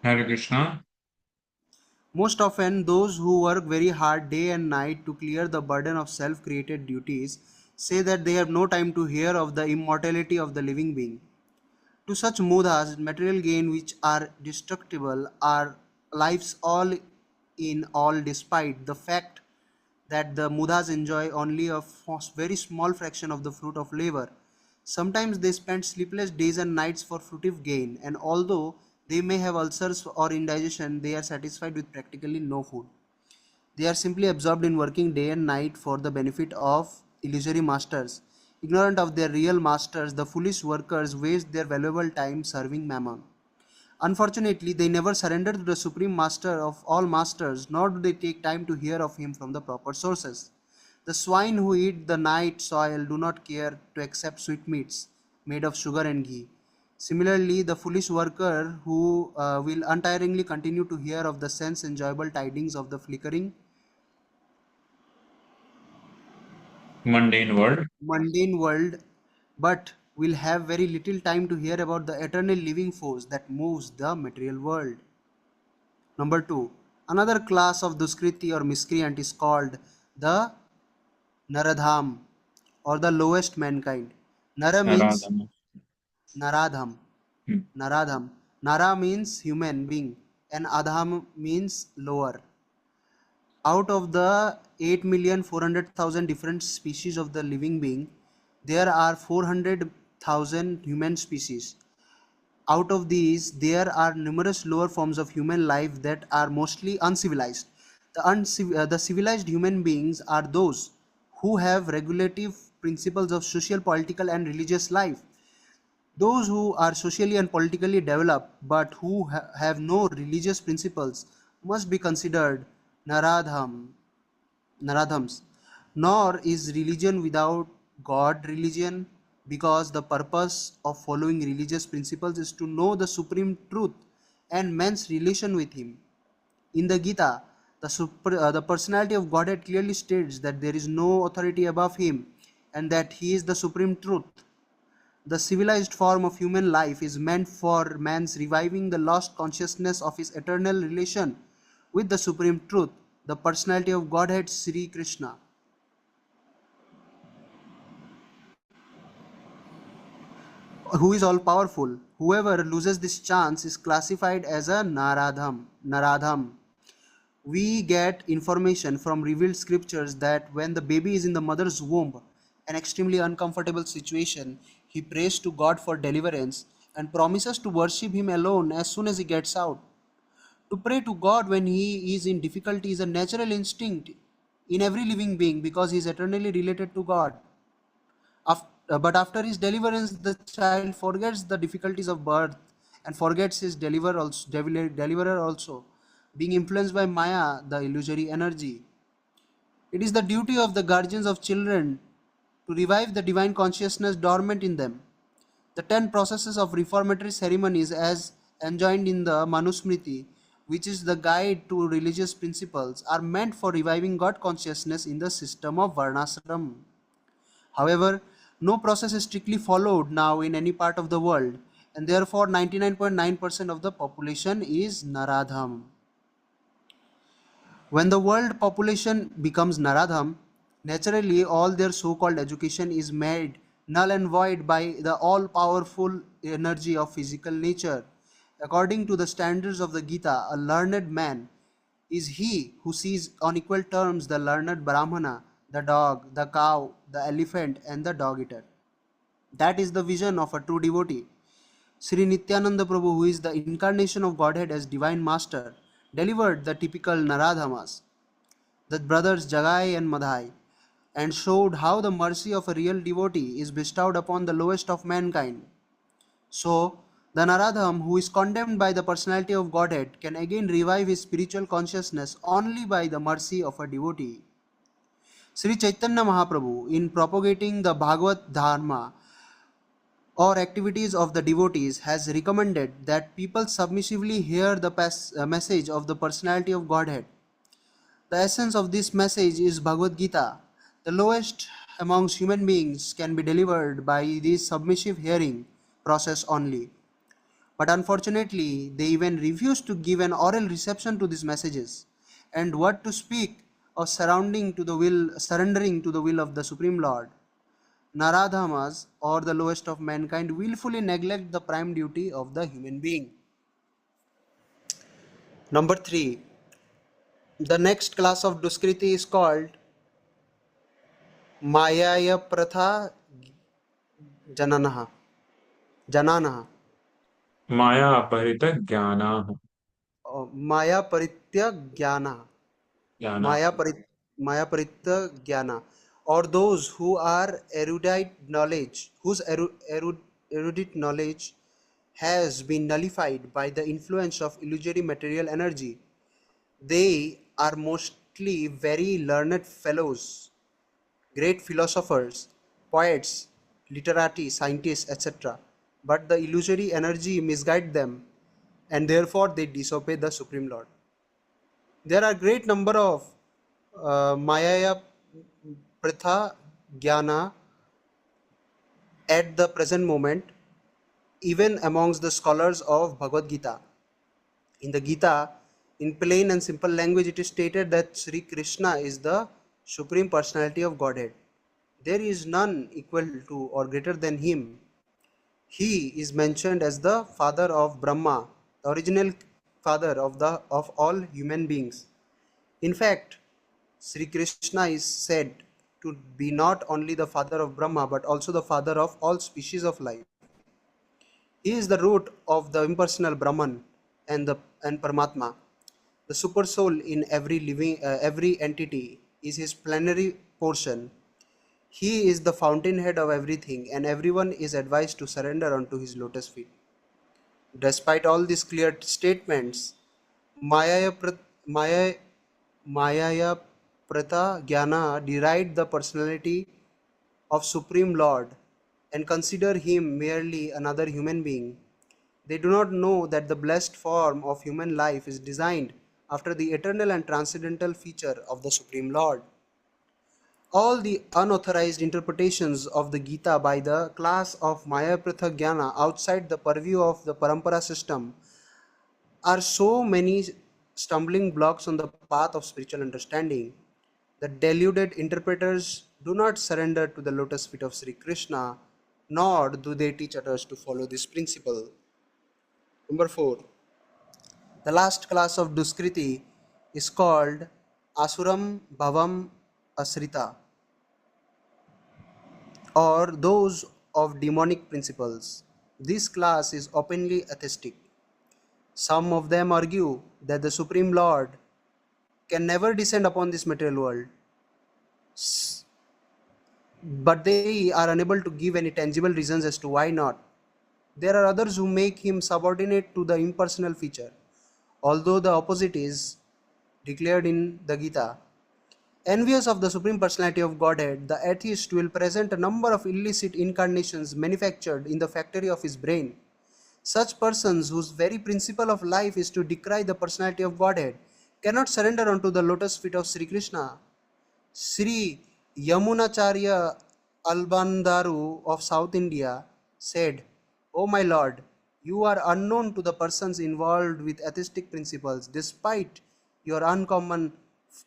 Hare Krishna. Most often, those who work very hard day and night to clear the burden of self created duties say that they have no time to hear of the immortality of the living being. To such mudhas, material gain which are destructible are lives all in all, despite the fact that the mudhas enjoy only a very small fraction of the fruit of labor. Sometimes they spend sleepless days and nights for fruitive gain, and although they may have ulcers or indigestion, they are satisfied with practically no food. They are simply absorbed in working day and night for the benefit of illusory masters. Ignorant of their real masters, the foolish workers waste their valuable time serving mammon. Unfortunately, they never surrender to the Supreme Master of all masters, nor do they take time to hear of him from the proper sources. The swine who eat the night soil do not care to accept sweetmeats made of sugar and ghee. Similarly, the foolish worker who will untiringly continue to hear of the sense enjoyable tidings of the flickering Mundane world. mundane world, but will have very little time to hear about the eternal living force that moves the material world. Number two, another class of Duskriti or miscreant is called the Naradham or the lowest mankind. Nara means Aradhana. Naradham. Hmm. Naradham. Nara means human being and Adham means lower. Out of the 8,400,000 different species of the living being, there are 400,000 human species. Out of these, there are numerous lower forms of human life that are mostly uncivilized. The civilized human beings are those who have regulative principles of social, political, and religious life. Those who are socially and politically developed but who have no religious principles must be considered Naradham, Naradhams. Nor is religion without God religion, because the purpose of following religious principles is to know the supreme truth and man's relation with him. In the Gita, the personality of Godhead clearly states that there is no authority above him and that he is the supreme truth. The civilized form of human life is meant for man's reviving the lost consciousness of his eternal relation with the Supreme Truth, the personality of Godhead Sri Krishna, who is all powerful. Whoever loses this chance is classified as a Naradham. We get information from revealed scriptures that when the baby is in the mother's womb, an extremely uncomfortable situation, he prays to God for deliverance and promises to worship him alone as soon as he gets out. To pray to God when he is in difficulty is a natural instinct in every living being because he is eternally related to God. But after his deliverance, the child forgets the difficulties of birth and forgets his deliverer also, being influenced by Maya, the illusory energy. It is the duty of the guardians of children to revive the divine consciousness dormant in them. The 10 processes of reformatory ceremonies, as enjoined in the Manusmriti, which is the guide to religious principles, are meant for reviving God consciousness in the system of Varnashram. However, no process is strictly followed now in any part of the world, and therefore 99.9% of the population is Naradham. When the world population becomes Naradham, naturally all their so-called education is made null and void by the all-powerful energy of physical nature. According to the standards of the Gita, a learned man is he who sees on equal terms the learned Brahmana, the dog, the cow, the elephant, and the dog eater. That is the vision of a true devotee. Sri Nityananda Prabhu, who is the incarnation of Godhead as Divine Master, delivered the typical Naradhamas, the brothers Jagai and Madhai, and showed how the mercy of a real devotee is bestowed upon the lowest of mankind. So, the Naradham, who is condemned by the personality of Godhead, can again revive his spiritual consciousness only by the mercy of a devotee. Sri Chaitanya Mahaprabhu, in propagating the Bhagavad Dharma or activities of the devotees, has recommended that people submissively hear the message of the personality of Godhead. The essence of this message is Bhagavad Gita. The lowest amongst human beings can be delivered by this submissive hearing process only. But unfortunately, they even refuse to give an oral reception to these messages. And what to speak of surrendering to the will of the Supreme Lord. Naradhamas, or the lowest of mankind, willfully neglect the prime duty of the human being. Number 3. The next class of Duskriti is called Mayaya Pratha Jananaha. Jananaha. Maya aparita jnana. Maya Paritya Jnana. Jnana. Maya Paritya Jnana. Or those who are erudite knowledge, whose erudite knowledge has been nullified by the influence of illusory material energy. They are mostly very learned fellows, great philosophers, poets, literati, scientists, etc. But the illusory energy misguides them and therefore they disobey the Supreme Lord. There are great number of Mayaya Pritha Jnana at the present moment, even amongst the scholars of Bhagavad Gita. In the Gita, in plain and simple language, it is stated that Sri Krishna is the Supreme Personality of Godhead. There is none equal to or greater than him. He is mentioned as the father of Brahma, the original father of all human beings. In fact, Sri Krishna is said to be not only the father of Brahma but also the father of all species of life. He is the root of the impersonal Brahman and Paramatma. The super soul in every entity is his plenary portion. He is the fountainhead of everything, and everyone is advised to surrender unto his lotus feet. Despite all these clear statements, Mayaya, Maya, Mayaya Prata Jnana deride the personality of Supreme Lord and consider him merely another human being. They do not know that the blessed form of human life is designed after the eternal and transcendental feature of the Supreme Lord. All the unauthorized interpretations of the Gita by the class of Mayapritha Jnana outside the purview of the Parampara system are so many stumbling blocks on the path of spiritual understanding. The deluded interpreters do not surrender to the lotus feet of Sri Krishna, nor do they teach others to follow this principle. Number 4. The last class of Duskriti is called Asuram Bhavam Asrita, or those of demonic principles. This class is openly atheistic. Some of them argue that the Supreme Lord can never descend upon this material world, but they are unable to give any tangible reasons as to why not. There are others who make him subordinate to the impersonal feature, although the opposite is declared in the Gita. Envious of the Supreme Personality of Godhead, the atheist will present a number of illicit incarnations manufactured in the factory of his brain. Such persons, whose very principle of life is to decry the personality of Godhead, cannot surrender unto the lotus feet of Sri Krishna. Sri Yamunacharya Albandaru of South India said, "O my Lord, you are unknown to the persons involved with atheistic principles, despite your uncommon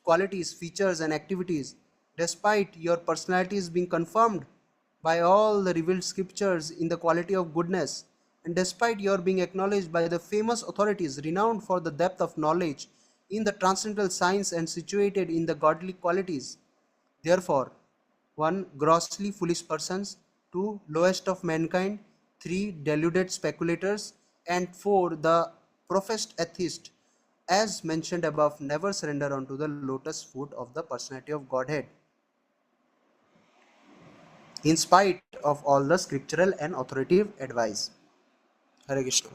qualities, features, and activities, despite your personalities being confirmed by all the revealed scriptures in the quality of goodness, and despite your being acknowledged by the famous authorities renowned for the depth of knowledge in the transcendental science and situated in the godly qualities. Therefore, 1. Grossly foolish persons, 2. Lowest of mankind, 3. Deluded speculators, and 4. The professed atheist, as mentioned above, never surrender unto the lotus foot of the personality of Godhead, in spite of all the scriptural and authoritative advice." Hare Krishna.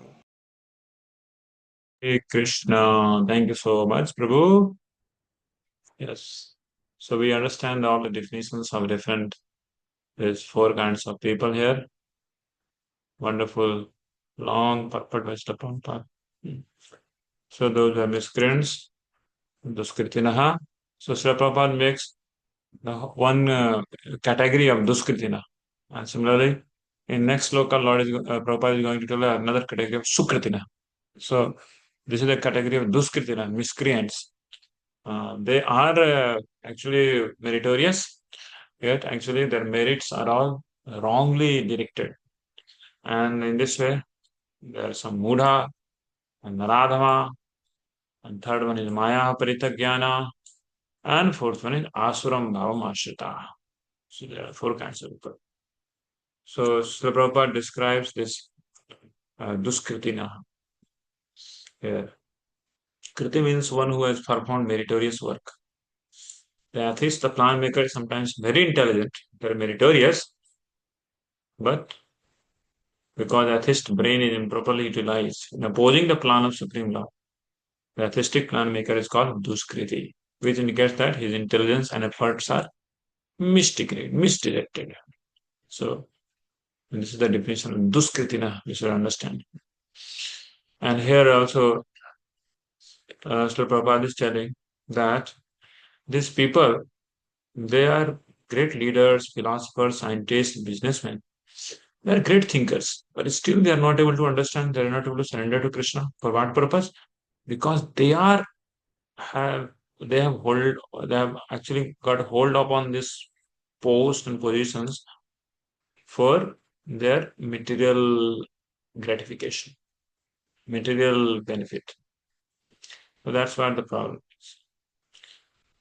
Hey Krishna, thank you so much, Prabhu. Yes. So we understand all the definitions of different, there's four kinds of people here. Wonderful, long purport by Srila Prabhupada. So those are miscreants, Duskritinaha. So Srila Prabhupada makes the one category of Duskritina. And similarly, in next local Lord is, Prabhupada is going to tell another category of Sukritina. So this is the category of Duskritina, miscreants. They are actually meritorious, yet actually their merits are all wrongly directed. And in this way, there are some Mudha and Naradhama, and third one is Maya Paritagyana, and fourth one is Asuram Bhavam Ashrita. So there are four kinds of people. So Srila Prabhupada describes this Duskritina here. Kriti means one who has performed meritorious work. The atheist, the plan maker, is sometimes very intelligent, very meritorious, but because the atheist brain is improperly utilized in opposing the plan of Supreme Lord, the atheistic plan maker is called Duskriti, which indicates that his intelligence and efforts are misdirected. So this is the definition of Duskritina, we should understand. And here also, Srila Prabhupada is telling that these people, they are great leaders, philosophers, scientists, businessmen. They are great thinkers, but still they are not able to understand, they are not able to surrender to Krishna. For what purpose? Because have they have actually got hold upon this post and positions for their material gratification, material benefit. So that's what the problem is.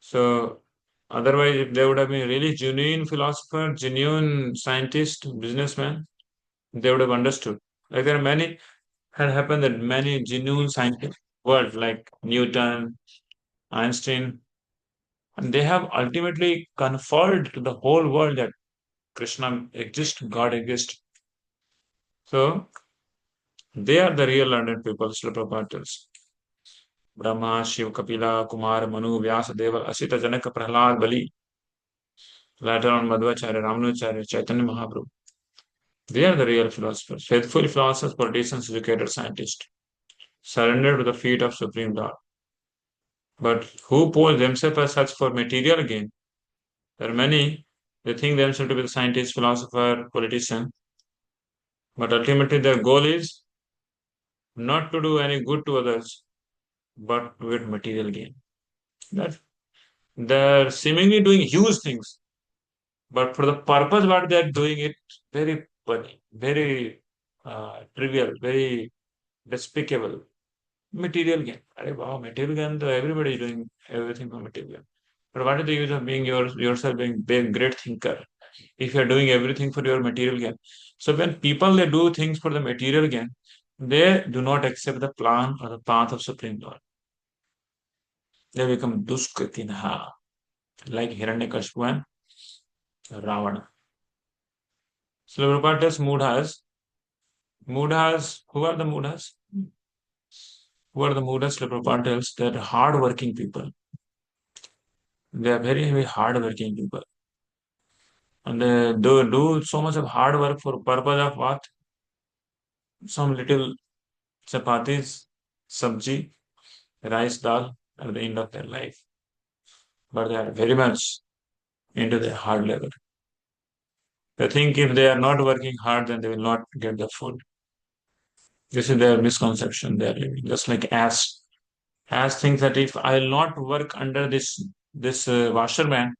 So Otherwise, if they would have been really genuine philosopher, genuine scientist, businessman, they would have understood. Like there are many, had happened that many genuine scientists world like Newton, Einstein, and they have ultimately conferred to the whole world that Krishna exists, God exists. So they are the real learned people, Srila Prabhupada tells. Brahma, Shiv, Kapila, Kumar, Manu, Vyasa, Deva, Asita, Janaka, Prahlad, Bali, later on Madhvacharya, Ramanujacharya, Chaitanya Mahaprabhu. They are the real philosophers, faithful philosophers, politicians, educators, scientists, surrendered to the feet of Supreme Lord. But who pose themselves as such for material gain? There are many, they think themselves to be the scientist, philosopher, politician, but ultimately their goal is not to do any good to others, but with material gain. That they're seemingly doing huge things, but for the purpose what they're doing it very funny, very trivial, very despicable. Material gain. Arey wow, material gain, so everybody is doing everything for material gain. But what is the use of being yourself being a great thinker if you're doing everything for your material gain? So when people they do things for the material gain, they do not accept the plan or the path of Supreme Lord. They become duskritinha, like Hiranyakashipu and Ravana. So Prabhupada tells mudhas. Mudhas, who are the mudhas? Who are the mudhas? Prabhupada tells they're hard-working people. They are very, very hard-working people. And they do so much of hard work for purpose of what? Some little chapatis, sabji, rice, dal at the end of their life. But they are very much into their hard labor. They think if they are not working hard, then they will not get the food. This is their misconception they are living. Just like as thinks that if I will not work under this washerman,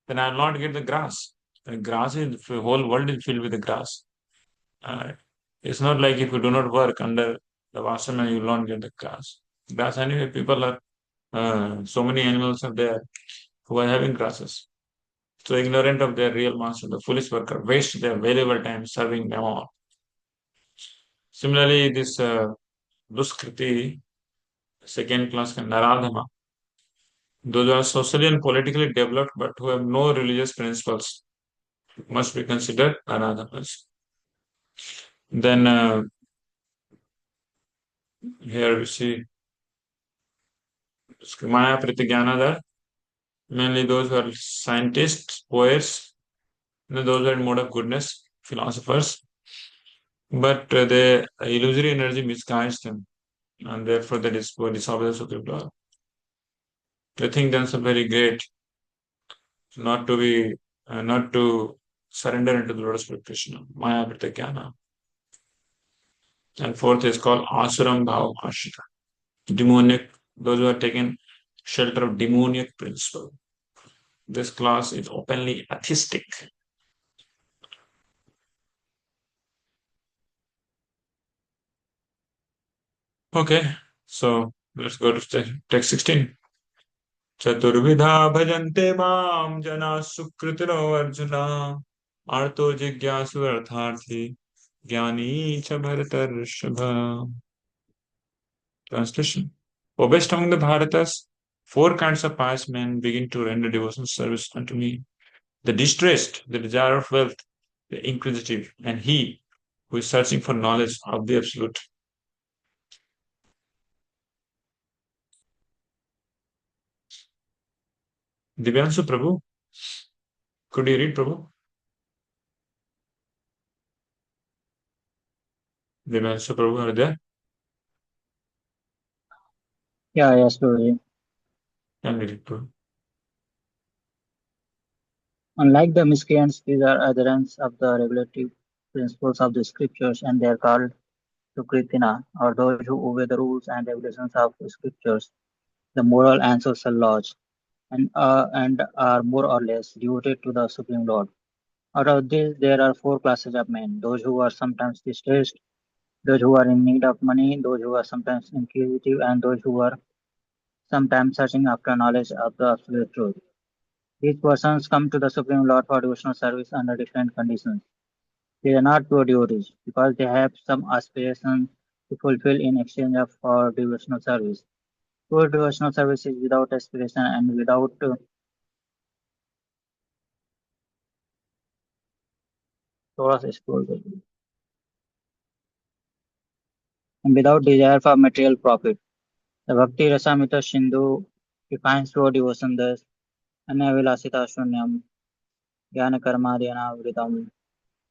then I will not get the grass. The grass is the whole world is filled with the grass. Uh, it's not like if you do not work under the washerman, you will not get the grass. Grass anyway, people are so many animals are there who are having grasses. So ignorant of their real master, the foolish worker, waste their valuable time serving them all. Similarly, this Duskriti, second class Naradhama, those who are socially and politically developed but who have no religious principles must be considered Naradhamas. Then here we see Maya Pratigyana, mainly those who are scientists, poets, those who are in mode of goodness, philosophers, but the illusory energy misguides them, and therefore they disobey the Supreme Lord. They think themselves very great, not to surrender into the Lord's Spirit Krishna, Maya Pratigyana. And fourth is called Asuram Bhava Ashita, demonic, those who are taken shelter of demoniac principle. This class is openly atheistic. Okay, so let's go to text 16. चतुर्विधा भजन्ते मां जना सुकृतिनो अर्जुना आर्तो जिज्ञासु अर्थार्थी ज्ञानी च भरतर्षभ. Translation. O best among the Bharatas, four kinds of pious men begin to render devotional service unto me: the distressed, the desire of wealth, the inquisitive, and he who is searching for knowledge of the Absolute. Divyanshu Prabhu, could you read, Prabhu? Divyanshu Prabhu, are there? Yeah, yes, Guruji. Can we read, Prabhu? Unlike the miscreants, these are adherents of the regulative principles of the scriptures, and they are called Sukritina, or those who obey the rules and regulations of the scriptures, the moral and social laws, and are more or less devoted to the Supreme Lord. Out of these, there are four classes of men: those who are sometimes distressed, those who are in need of money, those who are sometimes inquisitive, and those who are sometimes searching after knowledge of the absolute truth. These persons come to the Supreme Lord for devotional service under different conditions. They are not pure devotees because they have some aspirations to fulfill in exchange for devotional service. Pure devotional service is without aspiration and without source exposure and without desire for material profit. The Bhakti Rasamrita Sindhu defines pure devotion thus Anavilasita Shunyam Jnana Karmadhyana Vritam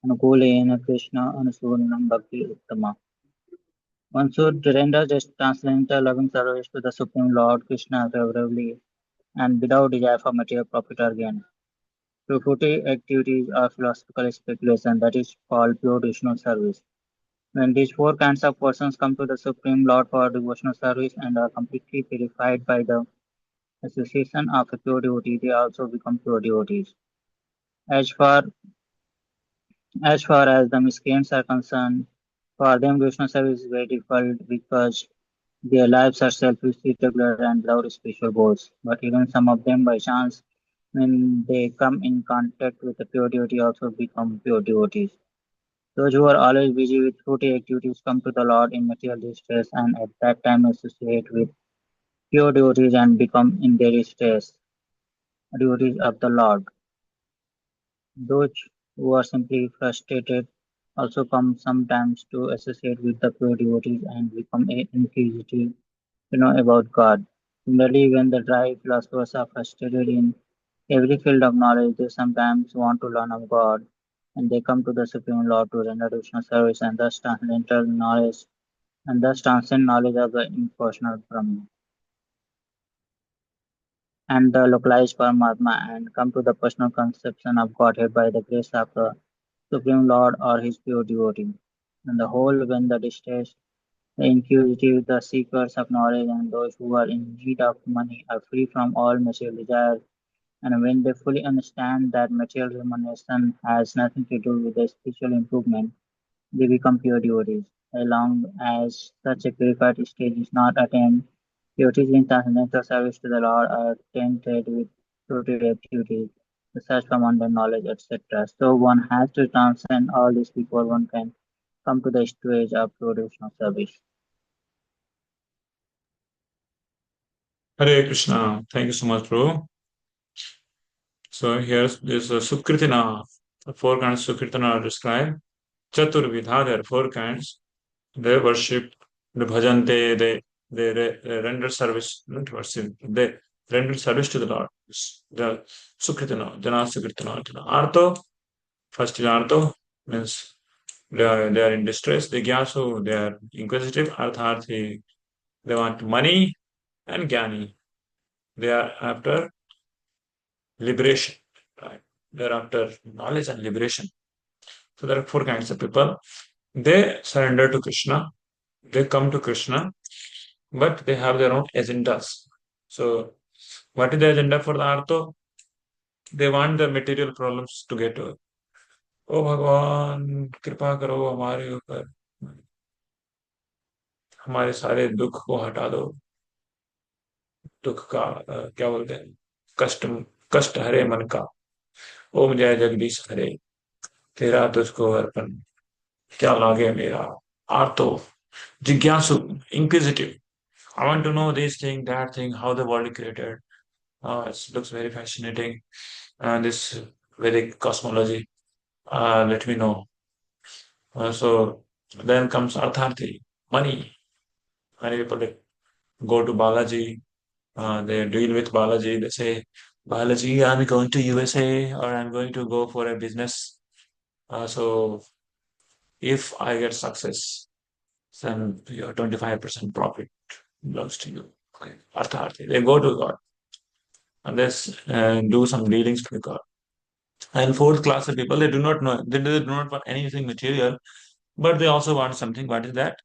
Anukulena Krishna Anusurinam Bhakti Uttama. One should render just transcendental loving service to the Supreme Lord Krishna favorably and without desire for material profit or gain. Through fruity activities or philosophical speculation that is called pure devotional service. When these four kinds of persons come to the Supreme Lord for devotional service and are completely purified by the association of a pure devotee, they also become pure devotees. As far as far as the miscreants are concerned, for them devotional service is very difficult because their lives are selfish, irregular, and without spiritual goals. But even some of them, by chance, when they come in contact with the pure devotee, also become pure devotees. Those who are always busy with fruity activities come to the Lord in material distress and at that time associate with pure devotees and become in their distress devotees of the Lord. Those who are simply frustrated also come sometimes to associate with the pure devotees and become inquisitive to know about God. Similarly, when the dry philosophers are frustrated in every field of knowledge, they sometimes want to learn of God, and they come to the Supreme Lord to render devotional service and thus transcend knowledge of the impersonal Brahman and the localized Paramatma and come to the personal conception of Godhead by the grace of the Supreme Lord or his pure devotee. And the whole, when the distressed, the inquisitive, the seekers of knowledge, and those who are in need of money are free from all material desires, and when they fully understand that material remuneration has nothing to do with the spiritual improvement, they become pure devotees. As long as such a purified stage is not attained, devotees in transcendental service to the Lord are tempted with fruited activities, the search for mundane knowledge, etc. So one has to transcend all this before one can come to the stage of pure devotional service. Hare Krishna. Thank you so much, bro. So here's this Sukritina. The four kinds of Sukritina are described. Chaturvidha, there are four kinds. They worship, they bhajante, they render service, not worship, they render service to the Lord. The Sukritina, Jana Sukritina. Artho, first is Artho, means they are in distress. The Gyasu, they are inquisitive. Artharthi, they want money. And Gyani, they are after liberation, right? They're after knowledge and liberation. So there are four kinds of people. They surrender to Krishna, they come to Krishna, but they have their own agendas. So what is the agenda for the Artho? They want the material problems to get over. ओ भगवान कृपा करो हमारे ऊपर हमारे सारे दुख को हटा दो दुख का क्या बोलते हैं कष्ट कष्ट हरे मन का ओम जय जगदीश हरे तेरा तुझको अर्पण क्या लागे मेरा आर्तो जिज्ञासु inquisitive. I want to know this thing, that thing, how the world is created. It looks very fascinating. And this Vedic cosmology. Let me know. So then comes Artharthi, money. Many people like, go to Balaji. They deal with Balaji. They say, Balaji, I'm going to USA or I'm going to go for a business. So if I get success, then your 25% profit belongs to you. Okay. Artharthi. They go to God and they do some dealings with God. And fourth class of people, they do not know, they do not want anything material, but they also want something. What is that?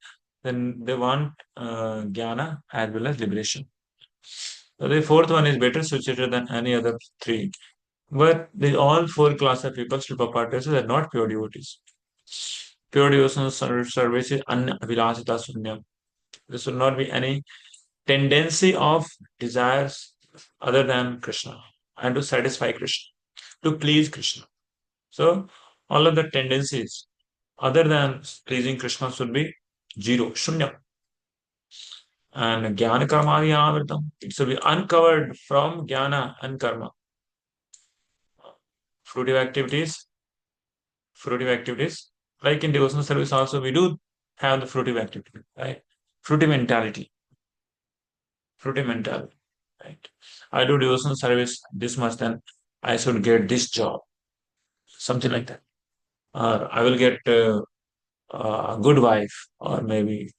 Then they want jnana as well as liberation. So the fourth one is better situated than any other three. But the all four class of people, Shilpa are not pure devotees. Pure devotional service is anabhilasita sunyam. There should not be any tendency of desires other than Krishna. and to satisfy Krishna, to please Krishna. So all of the tendencies other than pleasing Krishna should be zero, shunya. And jnana karmadi avritam, it should be uncovered from jnana and karma. Fruitive activities, like in devotional service also we do have the fruitive activity, right? Fruitive mentality, right? I do devotional service this much, then I should get this job, something like that. Or I will get a good wife, or maybe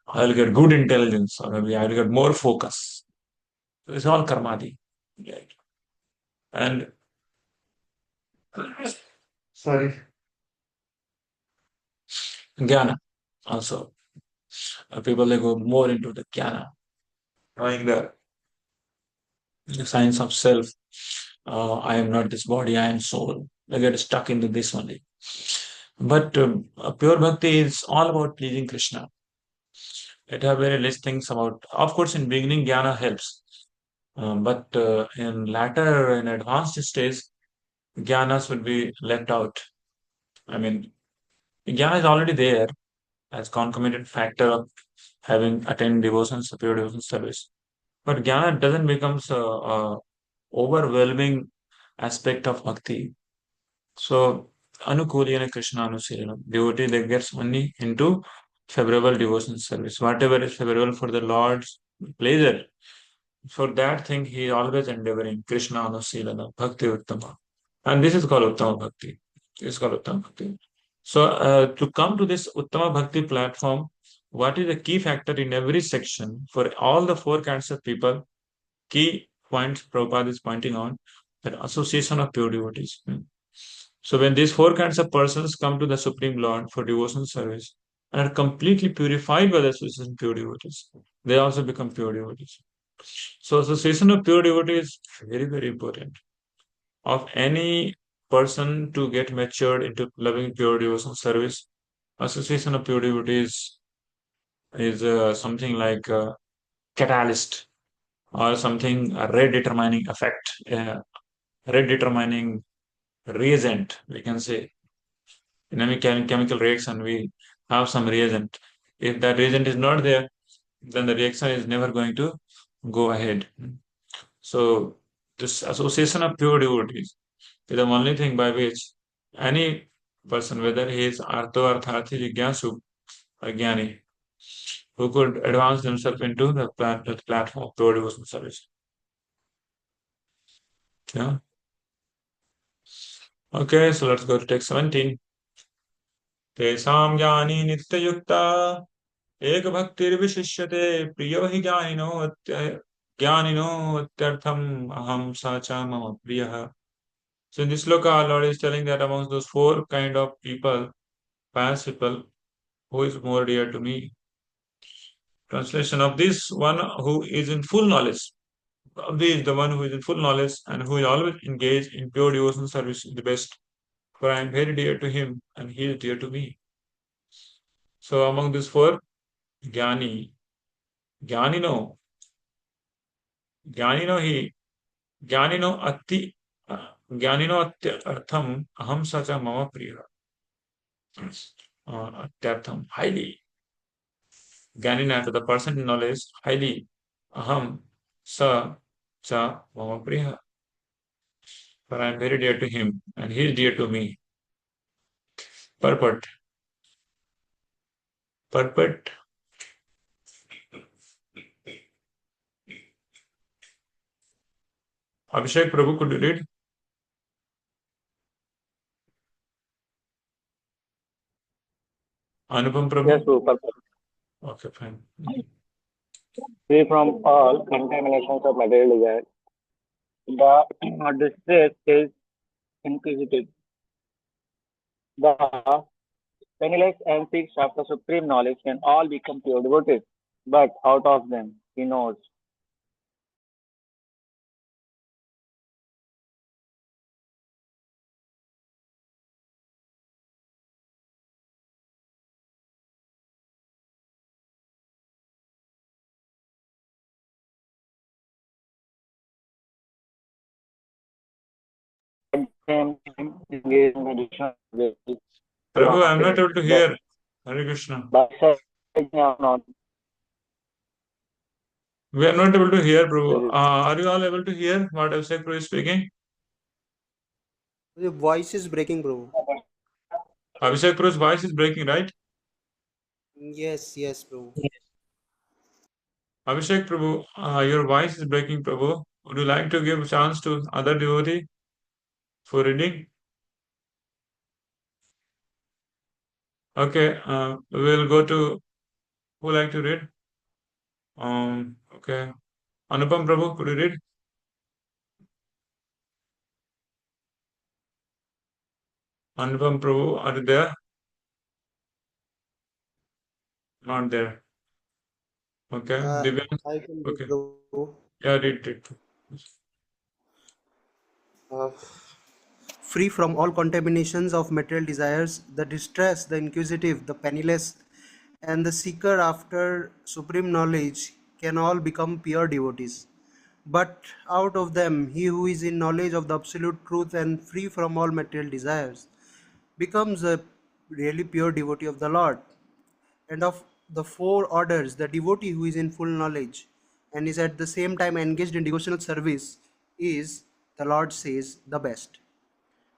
I will get good intelligence, or maybe I will get more focus. So it's all karmadi, right? And sorry, jnana also. People they go more into the jnana, knowing the science of self. I am not this body, I am soul. They get stuck into this only. But pure bhakti is all about pleasing Krishna. It have very less things about. Of course, in beginning, jnana helps, but in latter, in advanced stage, jnanas would be left out. I mean, jnana is already there as concomitant factor of having attained devotion, pure devotion service. But jnana doesn't become a overwhelming aspect of bhakti. So, anukuliyana Krishna anusilana, devotee that gets only into favorable devotion service. Whatever is favorable for the Lord's pleasure, for that thing he is always endeavoring. Krishna anusilana, bhakti uttama. And this is called uttama bhakti. This is called uttama bhakti. So, to come to this uttama bhakti platform, what is the key factor in every section for all the four kinds of people? Key points Prabhupada is pointing on that association of pure devotees. So when these four kinds of persons come to the Supreme Lord for devotional service and are completely purified by the association of pure devotees, they also become pure devotees. So association of pure devotees is very, very important. Of any person to get matured into loving pure devotional service, association of pure devotees is something like a catalyst or something, a rate determining effect, rate determining reagent, we can say. In any chemical reaction, we have some reagent. If that reagent is not there, then the reaction is never going to go ahead. So, this association of pure devotees is the only thing by which any person, whether he is Artho, Arthati, Jigyasu, or Jnani, who could advance themselves into the platform of pure devotional service. Yeah. Okay, so let's go to text 17. तेषां ज्ञानी नित्ययुक्ता एक भक्तिर्विशिष्यते प्रियो हि ज्ञानिनो अत्यर्थम aham sacha mama priya. So in this sloka, Lord is telling that amongst those four kind of people, pious people, who is more dear to me? Translation of this one who is in full knowledge. Of this, the one who is in full knowledge and who is always engaged in pure devotional service is the best. For I am very dear to him and he is dear to me. So among these four, Jnani, Jnanino, Jnanino hi, Jnanino atti, Jnanino atyartham aham sacha mama priya. Atyartham, highly. Jnanina, to the person in knowledge, highly. Aham sa cha mama priya. For I am very dear to him and he is dear to me. Purport. Purport. Abhishek Prabhu, could you read? Anupam Yes, Prabhu? Rupal. Okay, fine. Free from all contaminations of material desire. The distress is inquisitive. The penniless and seeks after supreme knowledge can all become pure devotees. But out of them, he knows same time engage in meditation Prabhu, I'm not able to hear. Hare Krishna. by searching out knowledge. We are not able to hear, Prabhu. There is Are you all able to hear what Abhishek Prabhu is speaking? Your voice is breaking, bro. Abhishek Prabhu's voice is breaking, right? Yes, yes, bro. Abhishek Prabhu, your voice is breaking, Prabhu. Would you like to give a chance to other devotee for reading? Okay, we'll go to who would like to read? Okay. Anupam Prabhu, could you read? Anupam Prabhu, are you there? Not there. Okay. Divyan, I can read, okay. bro. Yeah, read. Uh, Free from all contaminations of material desires, the distressed, the inquisitive, the penniless, and the seeker after supreme knowledge can all become pure devotees. But out of them, he who is in knowledge of the absolute truth and free from all material desires becomes a really pure devotee of the Lord. And of the four orders, the devotee who is in full knowledge and is at the same time engaged in devotional service is, the Lord says, the best.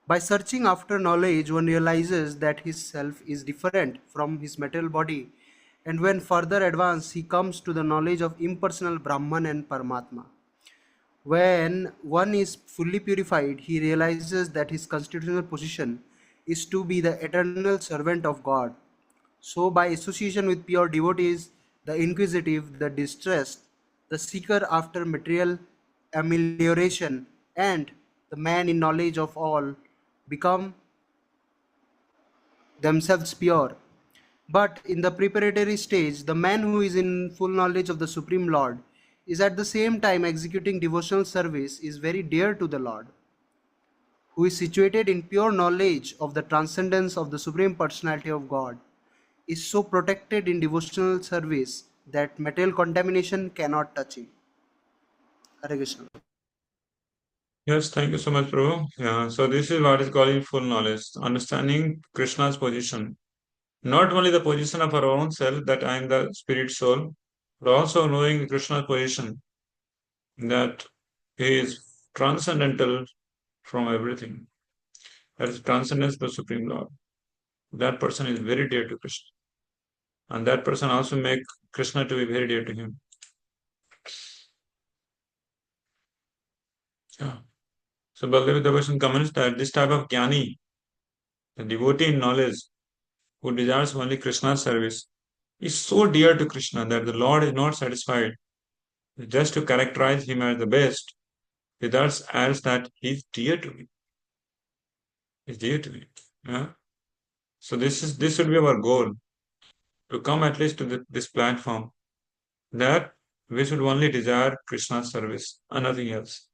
By searching after knowledge, one realizes that his self is different from his material body, and when further advanced, he comes to the knowledge of impersonal Brahman and Paramatma. When one is fully purified, he realizes that his constitutional position is to be the eternal servant of God. So, by association with pure devotees, the inquisitive, the distressed, the seeker after material amelioration, and the man in knowledge of all become themselves pure. But in the preparatory stage, the man who is in full knowledge of the Supreme Lord is at the same time executing devotional service is very dear to the Lord, who is situated in pure knowledge of the transcendence of the Supreme Personality of God, is so protected in devotional service that material contamination cannot touch him. Hare Krishna. Yes, thank you so much, Prabhu. Yeah, so this is what is called full knowledge, understanding Krishna's position. Not only the position of our own self, that I am the spirit soul, but also knowing Krishna's position, that he is transcendental from everything. That is transcendence, the Supreme Lord. That person is very dear to Krishna. And that person also make Krishna to be very dear to him. Yeah. So Bhagavad Gita comments that this type of jnani, the devotee in knowledge, who desires only Krishna's service, is so dear to Krishna that the Lord is not satisfied just to characterize him as the best. He thus adds that he is dear to me. Is dear to me. Yeah. So this should be our goal, to come at least to this platform, that we should only desire Krishna's service and nothing else.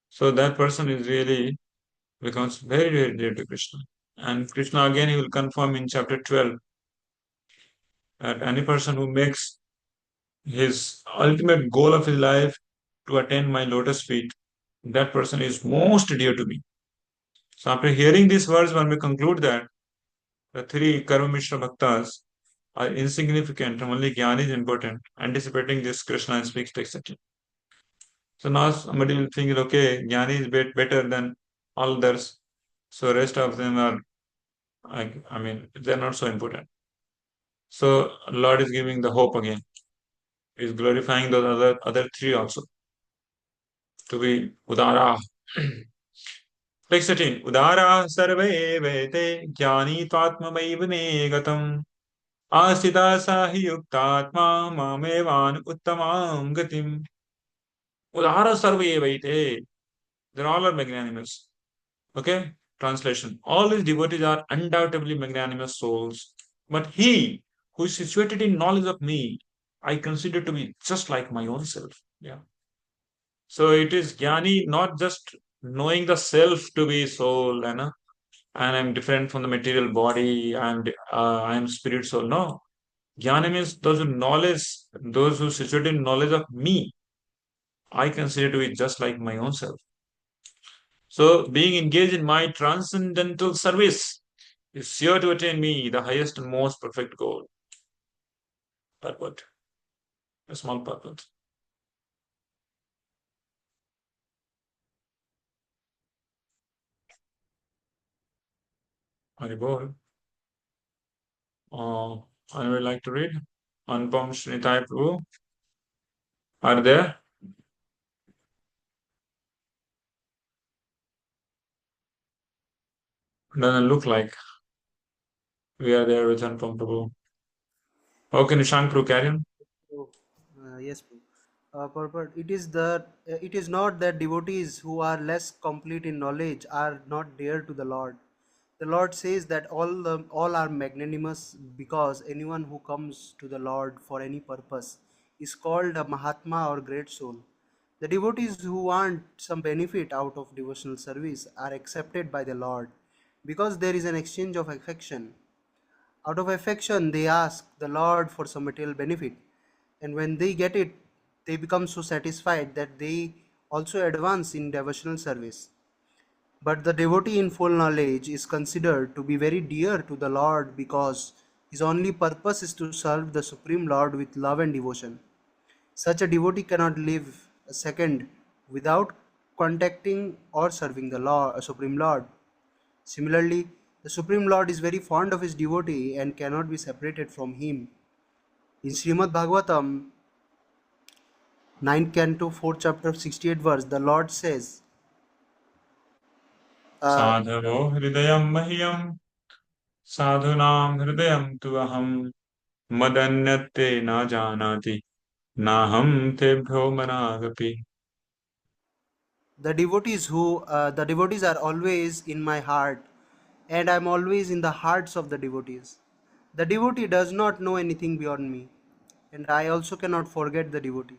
So that person is really becomes very, very dear to Krishna. And Krishna again, he will confirm in chapter 12 that any person who makes his ultimate goal of his life to attain my lotus feet, that person is most dear to me. So after hearing these words, one may conclude that the three Karma Mishra Bhaktas are insignificant and only Jnana is important, anticipating this Krishna and speaks, etc. So now somebody will think, okay, Jnana is better than all others, so rest of them are, I mean, they're not so important. So Lord is giving the hope again. He's glorifying those other three also to be Udara. Text 13. Udara sarve vete jnani tatmamaiva gatam asita sahi yuktatma mamevan uttamam gatim. Udara sarve vete. They're all are magnanimous. Okay? Translation. All these devotees are undoubtedly magnanimous souls. But he who is situated in knowledge of me, I consider to be just like my own self. Yeah. So it is jnani, not just knowing the self to be soul, and I'm different from the material body, I'm spirit soul. No. Jnana means those who knowledge, those who situated in knowledge of me, I consider to be just like my own self. So, being engaged in my transcendental service is sure to attain me the highest and most perfect goal. Purport. A small purport. Haribol. I would like to read. Anupam Shrinitai Prabhu. Are there? Doesn't look like we are there with Anupam Prabhu. Okay, Nishank Prabhu, carry on. So, yes, Prabhu. Purport, it is not that devotees who are less complete in knowledge are not dear to the Lord. The Lord says that all are magnanimous because anyone who comes to the Lord for any purpose is called a Mahatma or great soul. The devotees who want some benefit out of devotional service are accepted by the Lord because there is an exchange of affection. Out of affection, they ask the Lord for some material benefit, and when they get it, they become so satisfied that they also advance in devotional service. But the devotee in full knowledge is considered to be very dear to the Lord because his only purpose is to serve the Supreme Lord with love and devotion. Such a devotee cannot live a second without contacting or serving the Lord, Supreme Lord. Similarly, the Supreme Lord is very fond of his devotee and cannot be separated from him. In Srimad Bhagavatam, 9th canto, 4th chapter, 68th verse, the Lord says, uh, Sadhavo Hridayam Mahyam Sadhunam Hridayam Tuaham Madanyate na janati Naham Tebhyo Managapi. the devotees are always in my heart, and I am always in the hearts of the devotees. The devotee does not know anything beyond me, and I also cannot forget the devotee.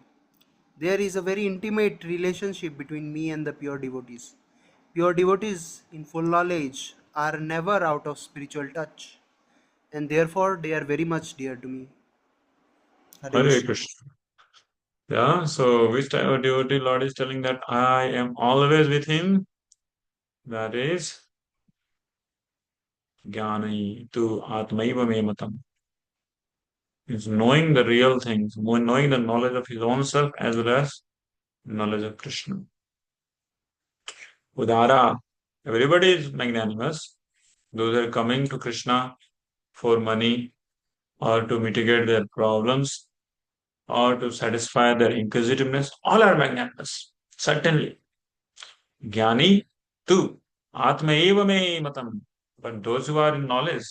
There is a very intimate relationship between me and the pure devotees. Pure devotees in full knowledge are never out of spiritual touch, and therefore they are very much dear to me. Hare Hare Krishna. Krishna. Yeah, so which type of devotee Lord is telling that I am always with him? That is Jnani tu Atmaiva me matam. Is knowing the real things, knowing the knowledge of his own self as well as knowledge of Krishna. Udara. Everybody is magnanimous. Those are coming to Krishna for money or to mitigate their problems or to satisfy their inquisitiveness. All are magnanimous. Certainly. Jnani tu Atma eva me matam. But those who are in knowledge,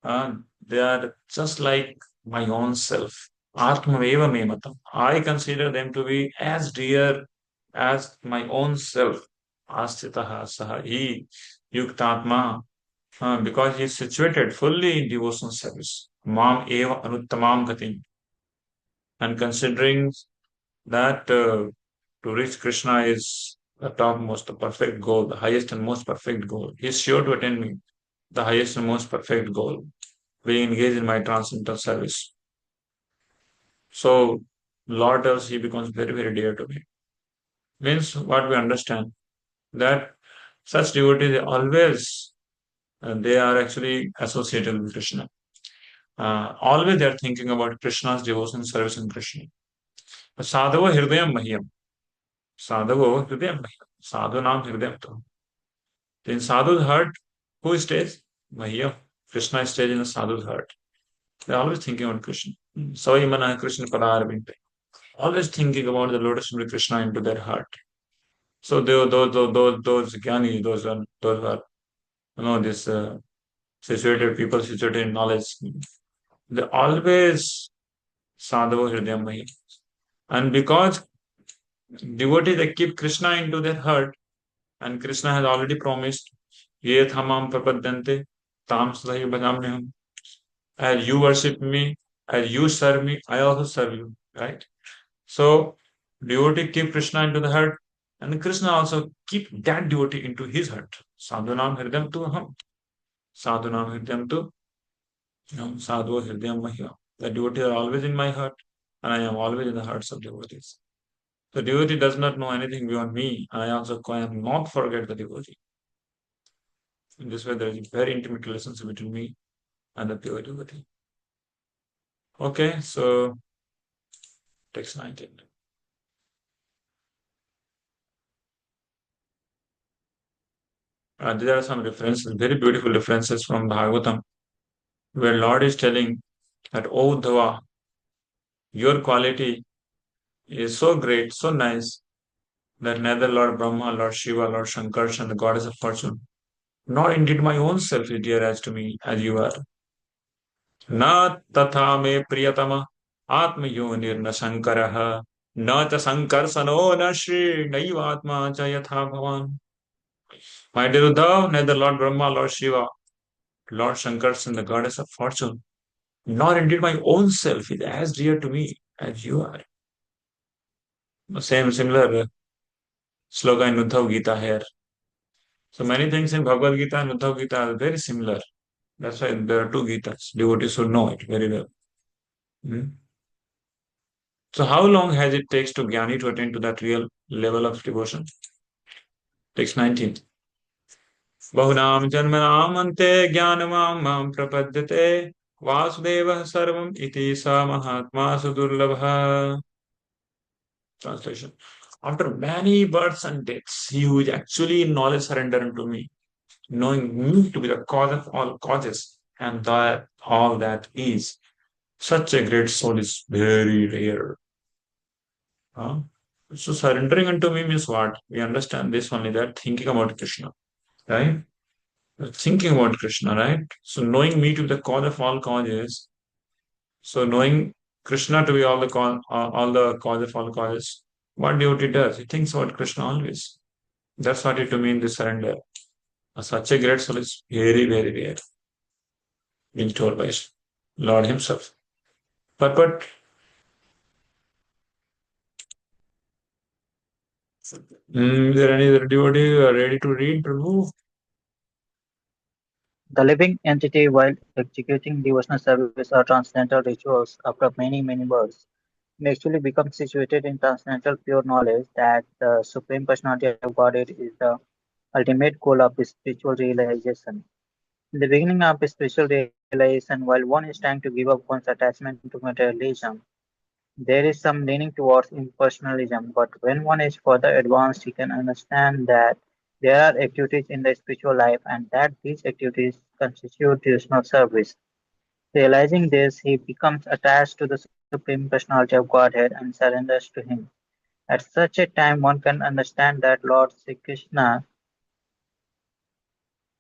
uh, they are just like my own self. Atma eva me matam. I consider them to be as dear as my own self. Astitaha saha hi yuktatma. Because he is situated fully in devotional service. Mam eva anuttamam gatim. And considering that to reach Krishna is the topmost, the perfect goal, the highest and most perfect goal. He is sure to attain me, the highest and most perfect goal, being engaged in my transcendental service. So, Lord tells he becomes very, very dear to me. Means what we understand that such devotees always they are actually associated with Krishna. Always they are thinking about Krishna's devotion, service in Krishna. Sadhava Hridayam Mahyam. Sadhavo Hridayam Mahyam. Sadhu Nam Hridayam. In Sadhu's heart, who stays? Mahya. Krishna stays in the Sadhu's heart. They're always thinking about Krishna. Savai Mana Krishna Padarabinte. Always thinking about the lotus of Krishna into their heart. So those jnani, those are this situated people situated in knowledge. They always sadhava hridayam mahi. And because devotees they keep Krishna into their heart, and Krishna has already promised, Ye thamam prapadyante tam sadahi bhajamyaham. As you worship me, as you serve me, I also serve you. Right? So devotee keep Krishna into the heart, and Krishna also keep that devotee into his heart. Sadhunam hridayam tu aham. Sadhunam hridayam tu sadhu hridayam mahya. The devotees are always in my heart, and I am always in the hearts of devotees. The devotee does not know anything beyond me. I also cannot forget the devotee. In this way, there is a very intimate relationship between me and the pure devotee. Okay, so text 19. There are some references, very beautiful references from Bhagavatam, where Lord is telling that, oh Dhava, your quality is so great, so nice, that neither Lord Brahma, Lord Shiva, Lord Shankar, and the goddess of fortune, nor indeed my own self is dear as to me as you are. Na tatha me priyatama atmayonirna shankaraha na cha sankarsano na shri naivatma cha yatha bhavan. My dear Uddhav, neither Lord Brahma, Lord Shiva, Lord Shankar, and the goddess of fortune, nor indeed my own self is as dear to me as you are. The same similar sloka in Uddhav Gita here. So many things in Bhagavad Gita and Uddhav Gita are very similar. That's why there are two Gitas. Devotees should know it very well. Hmm? So how long has it takes to Jnani to attain to that real level of devotion? Text 19. Bahunam janmanam ante jnanamam mam prapadyate vasudevah sarvam iti sa mahatma sudurlabha. Translation. After many births and deaths, he who is actually in knowledge surrender unto me, knowing me to be the cause of all causes, and that all that is. Such a great soul is very rare. Huh? So surrendering unto me means what? We understand this only, that thinking about Krishna, right? Thinking about Krishna, right? So knowing me to be the cause of all causes. So knowing Krishna to be all the cause of all causes. What devotee does? He thinks about Krishna always. That's what it means, the surrender. Such a great soul is very, very rare. Being told by Lord Himself. But is there any other devotee who are ready to read, Prabhu? The living entity, while executing devotional service or transcendental rituals after many, many births, may actually become situated in transcendental pure knowledge that the Supreme Personality of Godhead is the ultimate goal of spiritual realization. In the beginning of spiritual realization, while one is trying to give up one's attachment to materialism, there is some leaning towards impersonalism. But when one is further advanced, he can understand that there are activities in the spiritual life and that these activities constitute devotional service. Realizing this, he becomes attached to the Supreme Personality of Godhead and surrenders to Him. At such a time, one can understand that Lord Sri Krishna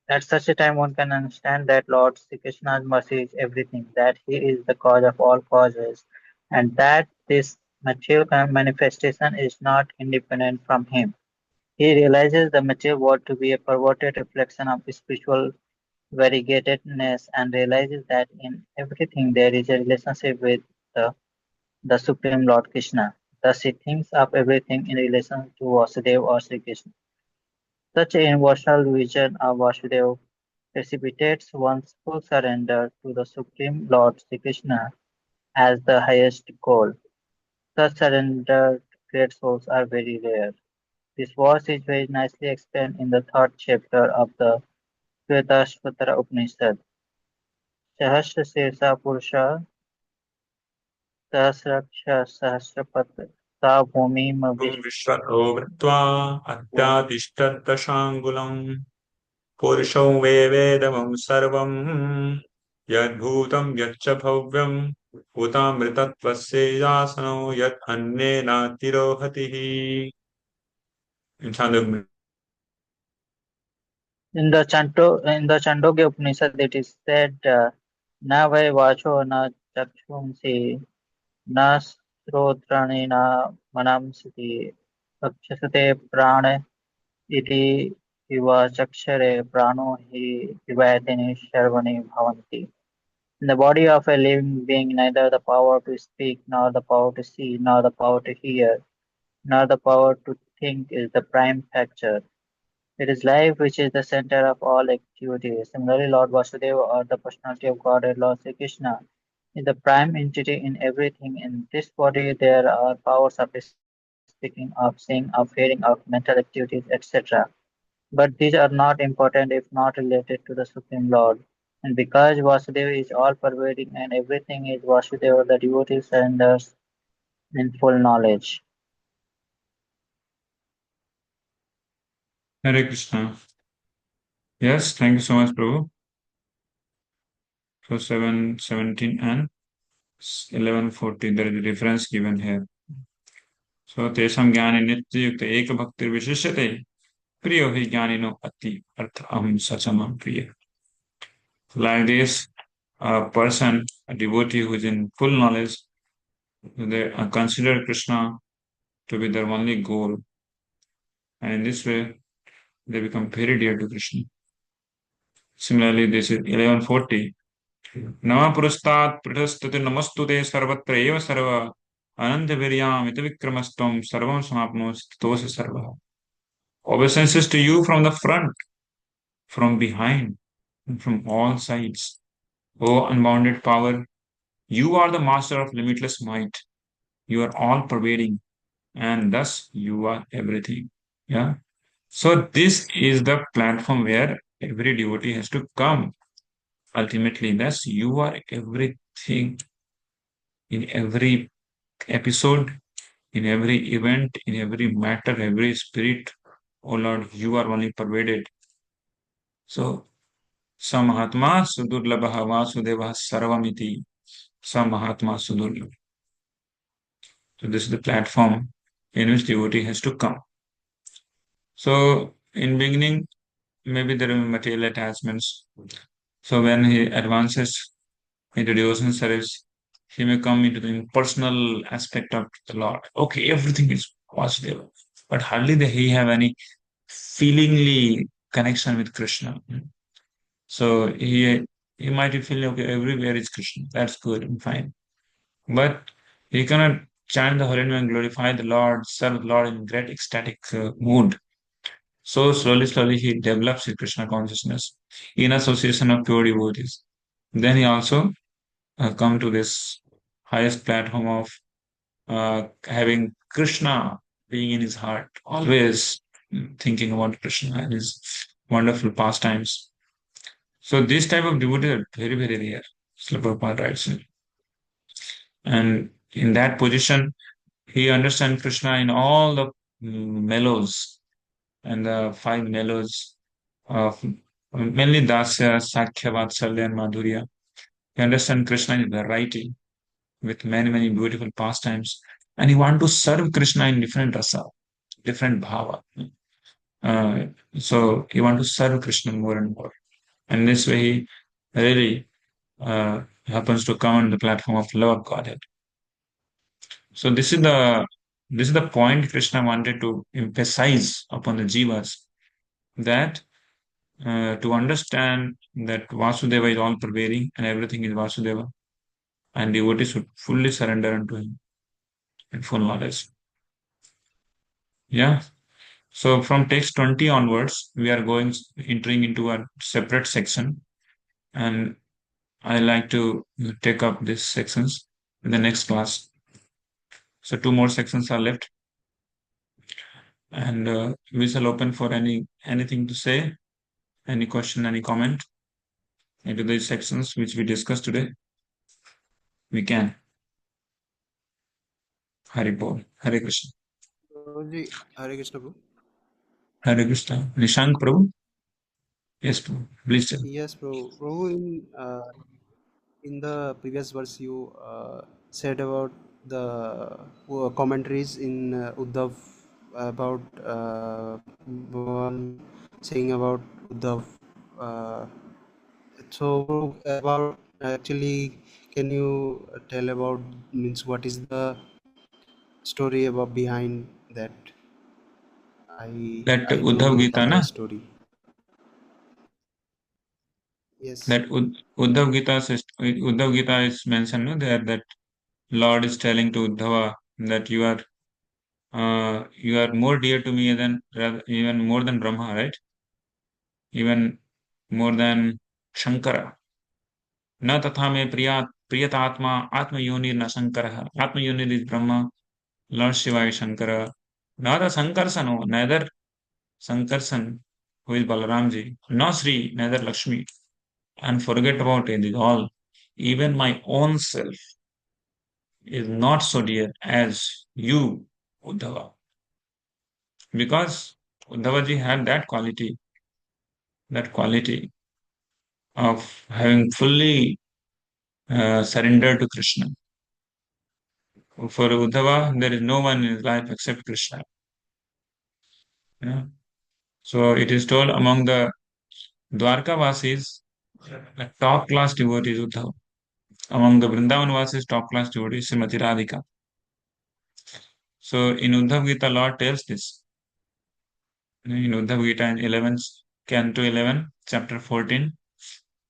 At such a time one can understand that Lord Sri Krishna's mercy is everything, that he is the cause of all causes, and that this material manifestation is not independent from him. He realizes the material world to be a perverted reflection of spiritual variegatedness and realizes that in everything there is a relationship with the, the Supreme Lord Krishna. Thus he thinks of everything in relation to Vasudeva or Sri Krishna. Such an emotional vision of Vasudeva precipitates one's full surrender to the Supreme Lord Sri Krishna as the highest goal. Such surrendered great souls are very rare. This verse is very nicely explained in the third chapter of the Shvetashvatara Upanishad. Sahasra Sirsa Purusha Sahasraksha Sahasrapat Sa Bhumim Vishwato Vrittva Atyadishtaddashangulam Purusho Vedamam Sarvam Yadbhutam Yaccha Bhavyam Utamritattvasya Yasano Yat Annena Tirohatihi. In Chandogya. in the Chandogya Upanishad it is said Na vai vacho na chakshumsi na श्रोत्राणि न मनांसि रक्षसते प्राण इति इव चक्षरे प्राणो हि विवैतिनि शर्वणि भवन्ति. In the body of a living being, neither the power to speak, nor the power to see, nor the power to hear, nor the power to think is the prime factor. It is life which is the center of all activity. Similarly, Lord Vasudeva, or the personality of Godhead, Lord Sri Krishna, is the prime entity in everything. In this body, there are powers of speech, speaking, of seeing, of hearing, of mental activities, etc. But these are not important if not related to the Supreme Lord. And because Vasudeva is all pervading and everything is Vasudeva, the devotee surrenders in full knowledge. Hare Krishna. Yes, thank you so much, Prabhu. So 7:17 and 11:40, there is a difference given here. So तेषां ज्ञाने नित्ययुक्त एक भक्तिर्विशिष्यते प्रियो हि ज्ञानिनो अति अर्थ अहम सचमं प्रिय. Like this, a person, a devotee who is in full knowledge, they consider Krishna to be their only goal, and in this way, they become very dear to Krishna. Similarly, this is 11:40. Nama purustat pritastute namastute sarvatra eva sarva ananta viryam ita vikramastam sarvam samapnos tosa sarva. Obeisances to you from the front, from behind, and from all sides. O unbounded power, you are the master of limitless might. You are all pervading, and thus you are everything. Yeah. So this is the platform where every devotee has to come. Ultimately, thus you are everything in every episode, in every event, in every matter, every spirit. Oh Lord, you are only pervaded. So Samahatma Sudurlabha Vasudeva Sarvamiti. Samahatma Sudurlabha. So this is the platform in which devotee has to come. So in beginning, maybe there will be material attachments. So when he advances into devotion service, he may come into the impersonal aspect of the Lord. Okay, everything is positive, but hardly he have any feelingly connection with Krishna. So he might feel okay, everywhere is Krishna. That's good and fine. But he cannot chant the holy name and glorify the Lord, serve the Lord in great ecstatic mood. So slowly he develops his Krishna consciousness in association of pure devotees. Then he also come to this highest platform of having Krishna being in his heart, always thinking about Krishna and his wonderful pastimes. So this type of devotees are very, very rare. Srila Prabhupada writes. And in that position, he understands Krishna in all the mellows and the five mellows of mainly Dasya, Sakya, Vatsalya, and Madhurya. He understands Krishna in variety with many, many beautiful pastimes. And he wants to serve Krishna in different rasa, different bhava. Uh, so he wants to serve Krishna more and more. And this way he really happens to come on the platform of love of Godhead. So this is the point Krishna wanted to emphasize upon the jivas, that to understand that Vasudeva is all pervading and everything is Vasudeva, and devotees should fully surrender unto him in full knowledge. Yeah. So from text 20 onwards, we are entering into a separate section, and I like to take up these sections in the next class. So two more sections are left, and we shall open for anything to say, any question, any comment into these sections which we discussed today. We can. Hari Bol. Hare Krishna. Prabhuji, Hare Krishna, Prabhu. Hare Krishna. Nishank Prabhu. Yes, Prabhu. Please tell. Yes, Prabhu. Prabhu, in the previous verse, you said about the commentaries in Uddhav about one saying about Uddhav. Uh, so about actually, can you tell about means what is the story about behind that? That I don't Uddhav know Gita, the na? story. Yes. That Uddhav Gita is mentioned, no, there, that Lord is telling to Uddhava that you are more dear to me than even more than Brahma, right? Even more than Shankara. न तथा में प्रियतात्मा आत्मयोनि न Shankar. Atmayonis is Brahma, Lord Shiva is Shankara. Not a Sankarsano, neither Sankarsan, who is Balaramji, nor Sri, neither Lakshmi, and forget about it all. Even my own self is not so dear as you, Uddhava, because Uddhavaji had that quality of having fully surrendered to Krishna. For Uddhava, there is no one in his life except Krishna. Yeah. So it is told among the Dwarkavasis, the top class devotee is Uddhava. Among the Vrindavanvasis, top class devotee is Srimati Radhika. So in Uddhav Gita, Lord tells this. In Uddhav Gita in 11, Canto 11, chapter 14,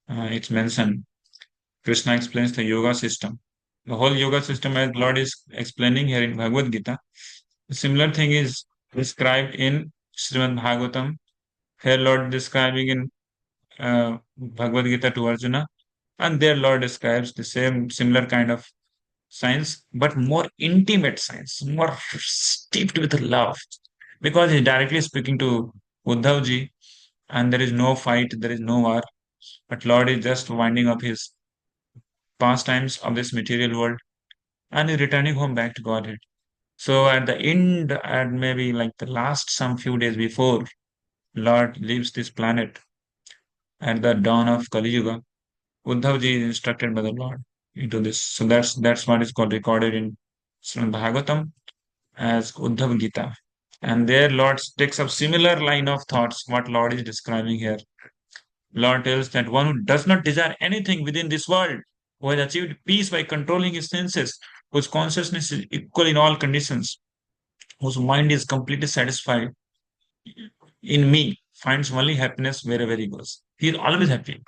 it's mentioned. Krishna explains the yoga system. The whole yoga system, as Lord is explaining here in Bhagavad Gita, a similar thing is described in Srimad Bhagavatam. Here, Lord describing in Bhagavad Gita to Arjuna, and there Lord describes the same similar kind of science, but more intimate science, more steeped with love, because he's directly speaking to Uddhavji, and there is no fight, there is no war, but Lord is just winding up his pastimes of this material world and is returning home back to Godhead. So at the end, at maybe like the last some few days before Lord leaves this planet at the dawn of Kali Yuga, Uddhavji is instructed by the Lord into this. So that's what is called recorded in Srimad Bhagavatam as Uddhav Gita. And there Lord takes up similar line of thoughts, what Lord is describing here. Lord tells that one who does not desire anything within this world, who has achieved peace by controlling his senses, whose consciousness is equal in all conditions, whose mind is completely satisfied in me, finds only happiness wherever he goes. He is always happy,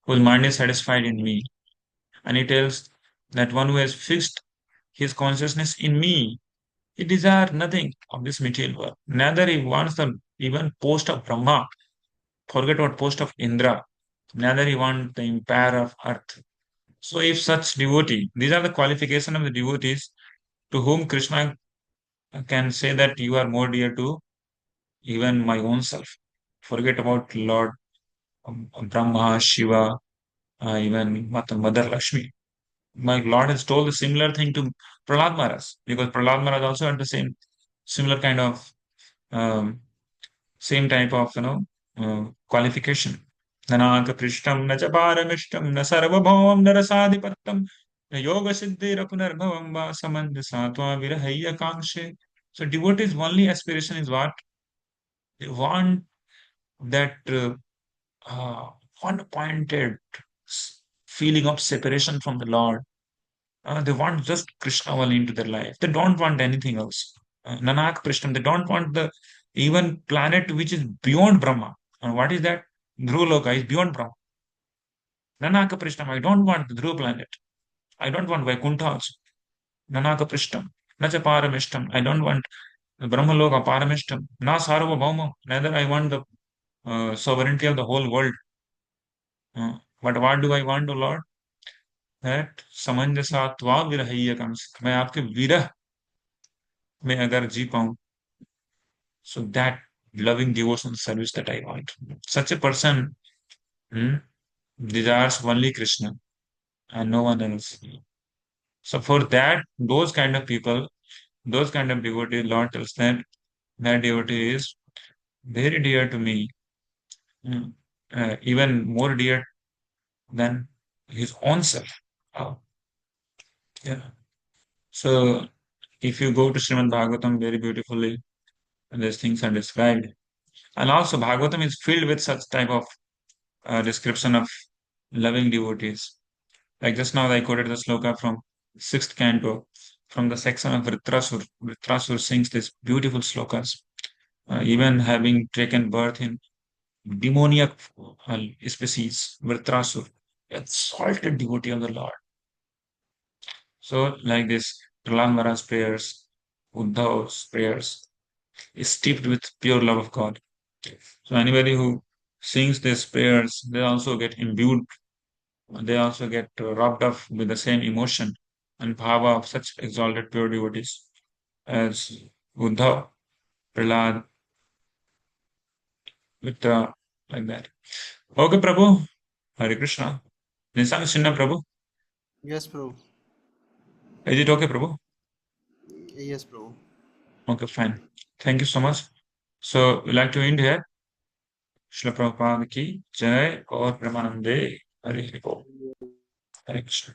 whose mind is satisfied in me. And he tells that one who has fixed his consciousness in me, he desires nothing of this material world. Neither he wants the even post of Brahma, forget what post of Indra, neither he wants the empire of earth. So if such devotee, these are the qualification of the devotees to whom Krishna can say that you are more dear to even my own self. Forget about Lord Brahma, Shiva, even Mother Lakshmi. My Lord has told a similar thing to Prahlad Maharaj, because Prahlad Maharaj also had the similar kind of, um, same type of, qualification. Nanaka prishtam na chaparamishtam na sarvabhavam na rasadipattam na yoga siddhira punarbhavam va samandasatva virahaya kangshe. So devotees' only aspiration is what? They want that one-pointed feeling of separation from the Lord. They want just Krishna only into their life. They don't want anything else. Nanak Prishtam, they don't want the even planet which is beyond Brahma. And what is that? Dhruva is beyond Brahma. Nanaka Prishtam, I don't want the Dhruva planet. I don't want Vaikuntha also. Nanaka Prishtam. Nacha Paramishtam. I don't want Brahma Loka Paramishtam. Na Sarva Bhauma. Neither I want the sovereignty of the whole world. But what do I want, O Lord? That samanjasatva virahiyya comes. मैं आपके विरह में अगर जी पाऊं, so that loving devotional service that I want. Such a person desires only Krishna and no one else. So for that, those kind of people, those kind of devotees, Lord tells that devotee is very dear to me, mm, even more dear than his own self. Oh, yeah. So if you go to Srimad Bhagavatam very beautifully, these things are described. And also Bhagavatam is filled with such type of description of loving devotees. Like just now I quoted the sloka from sixth canto, from the section of Vritrasur. Vritrasur sings these beautiful slokas, even having taken birth in demoniac species, Vritrasur, exalted devotee of the Lord. So like this, Prahlad Maharaj's prayers, Uddhav's prayers, is steeped with pure love of God. So anybody who sings these prayers, they also get imbued, they also get rubbed off with the same emotion and bhava of such exalted pure devotees as Uddhav. Prahlad, with like that. Okay, Prabhu. Hare Krishna. Nisang Chinna, Prabhu. Yes, bro. Is it okay, Prabhu? Yes, bro. Okay, fine. Thank you so much. So, we like to end here. Srila Prabhupada ki Jai और Premanande Hare Hare Krishna.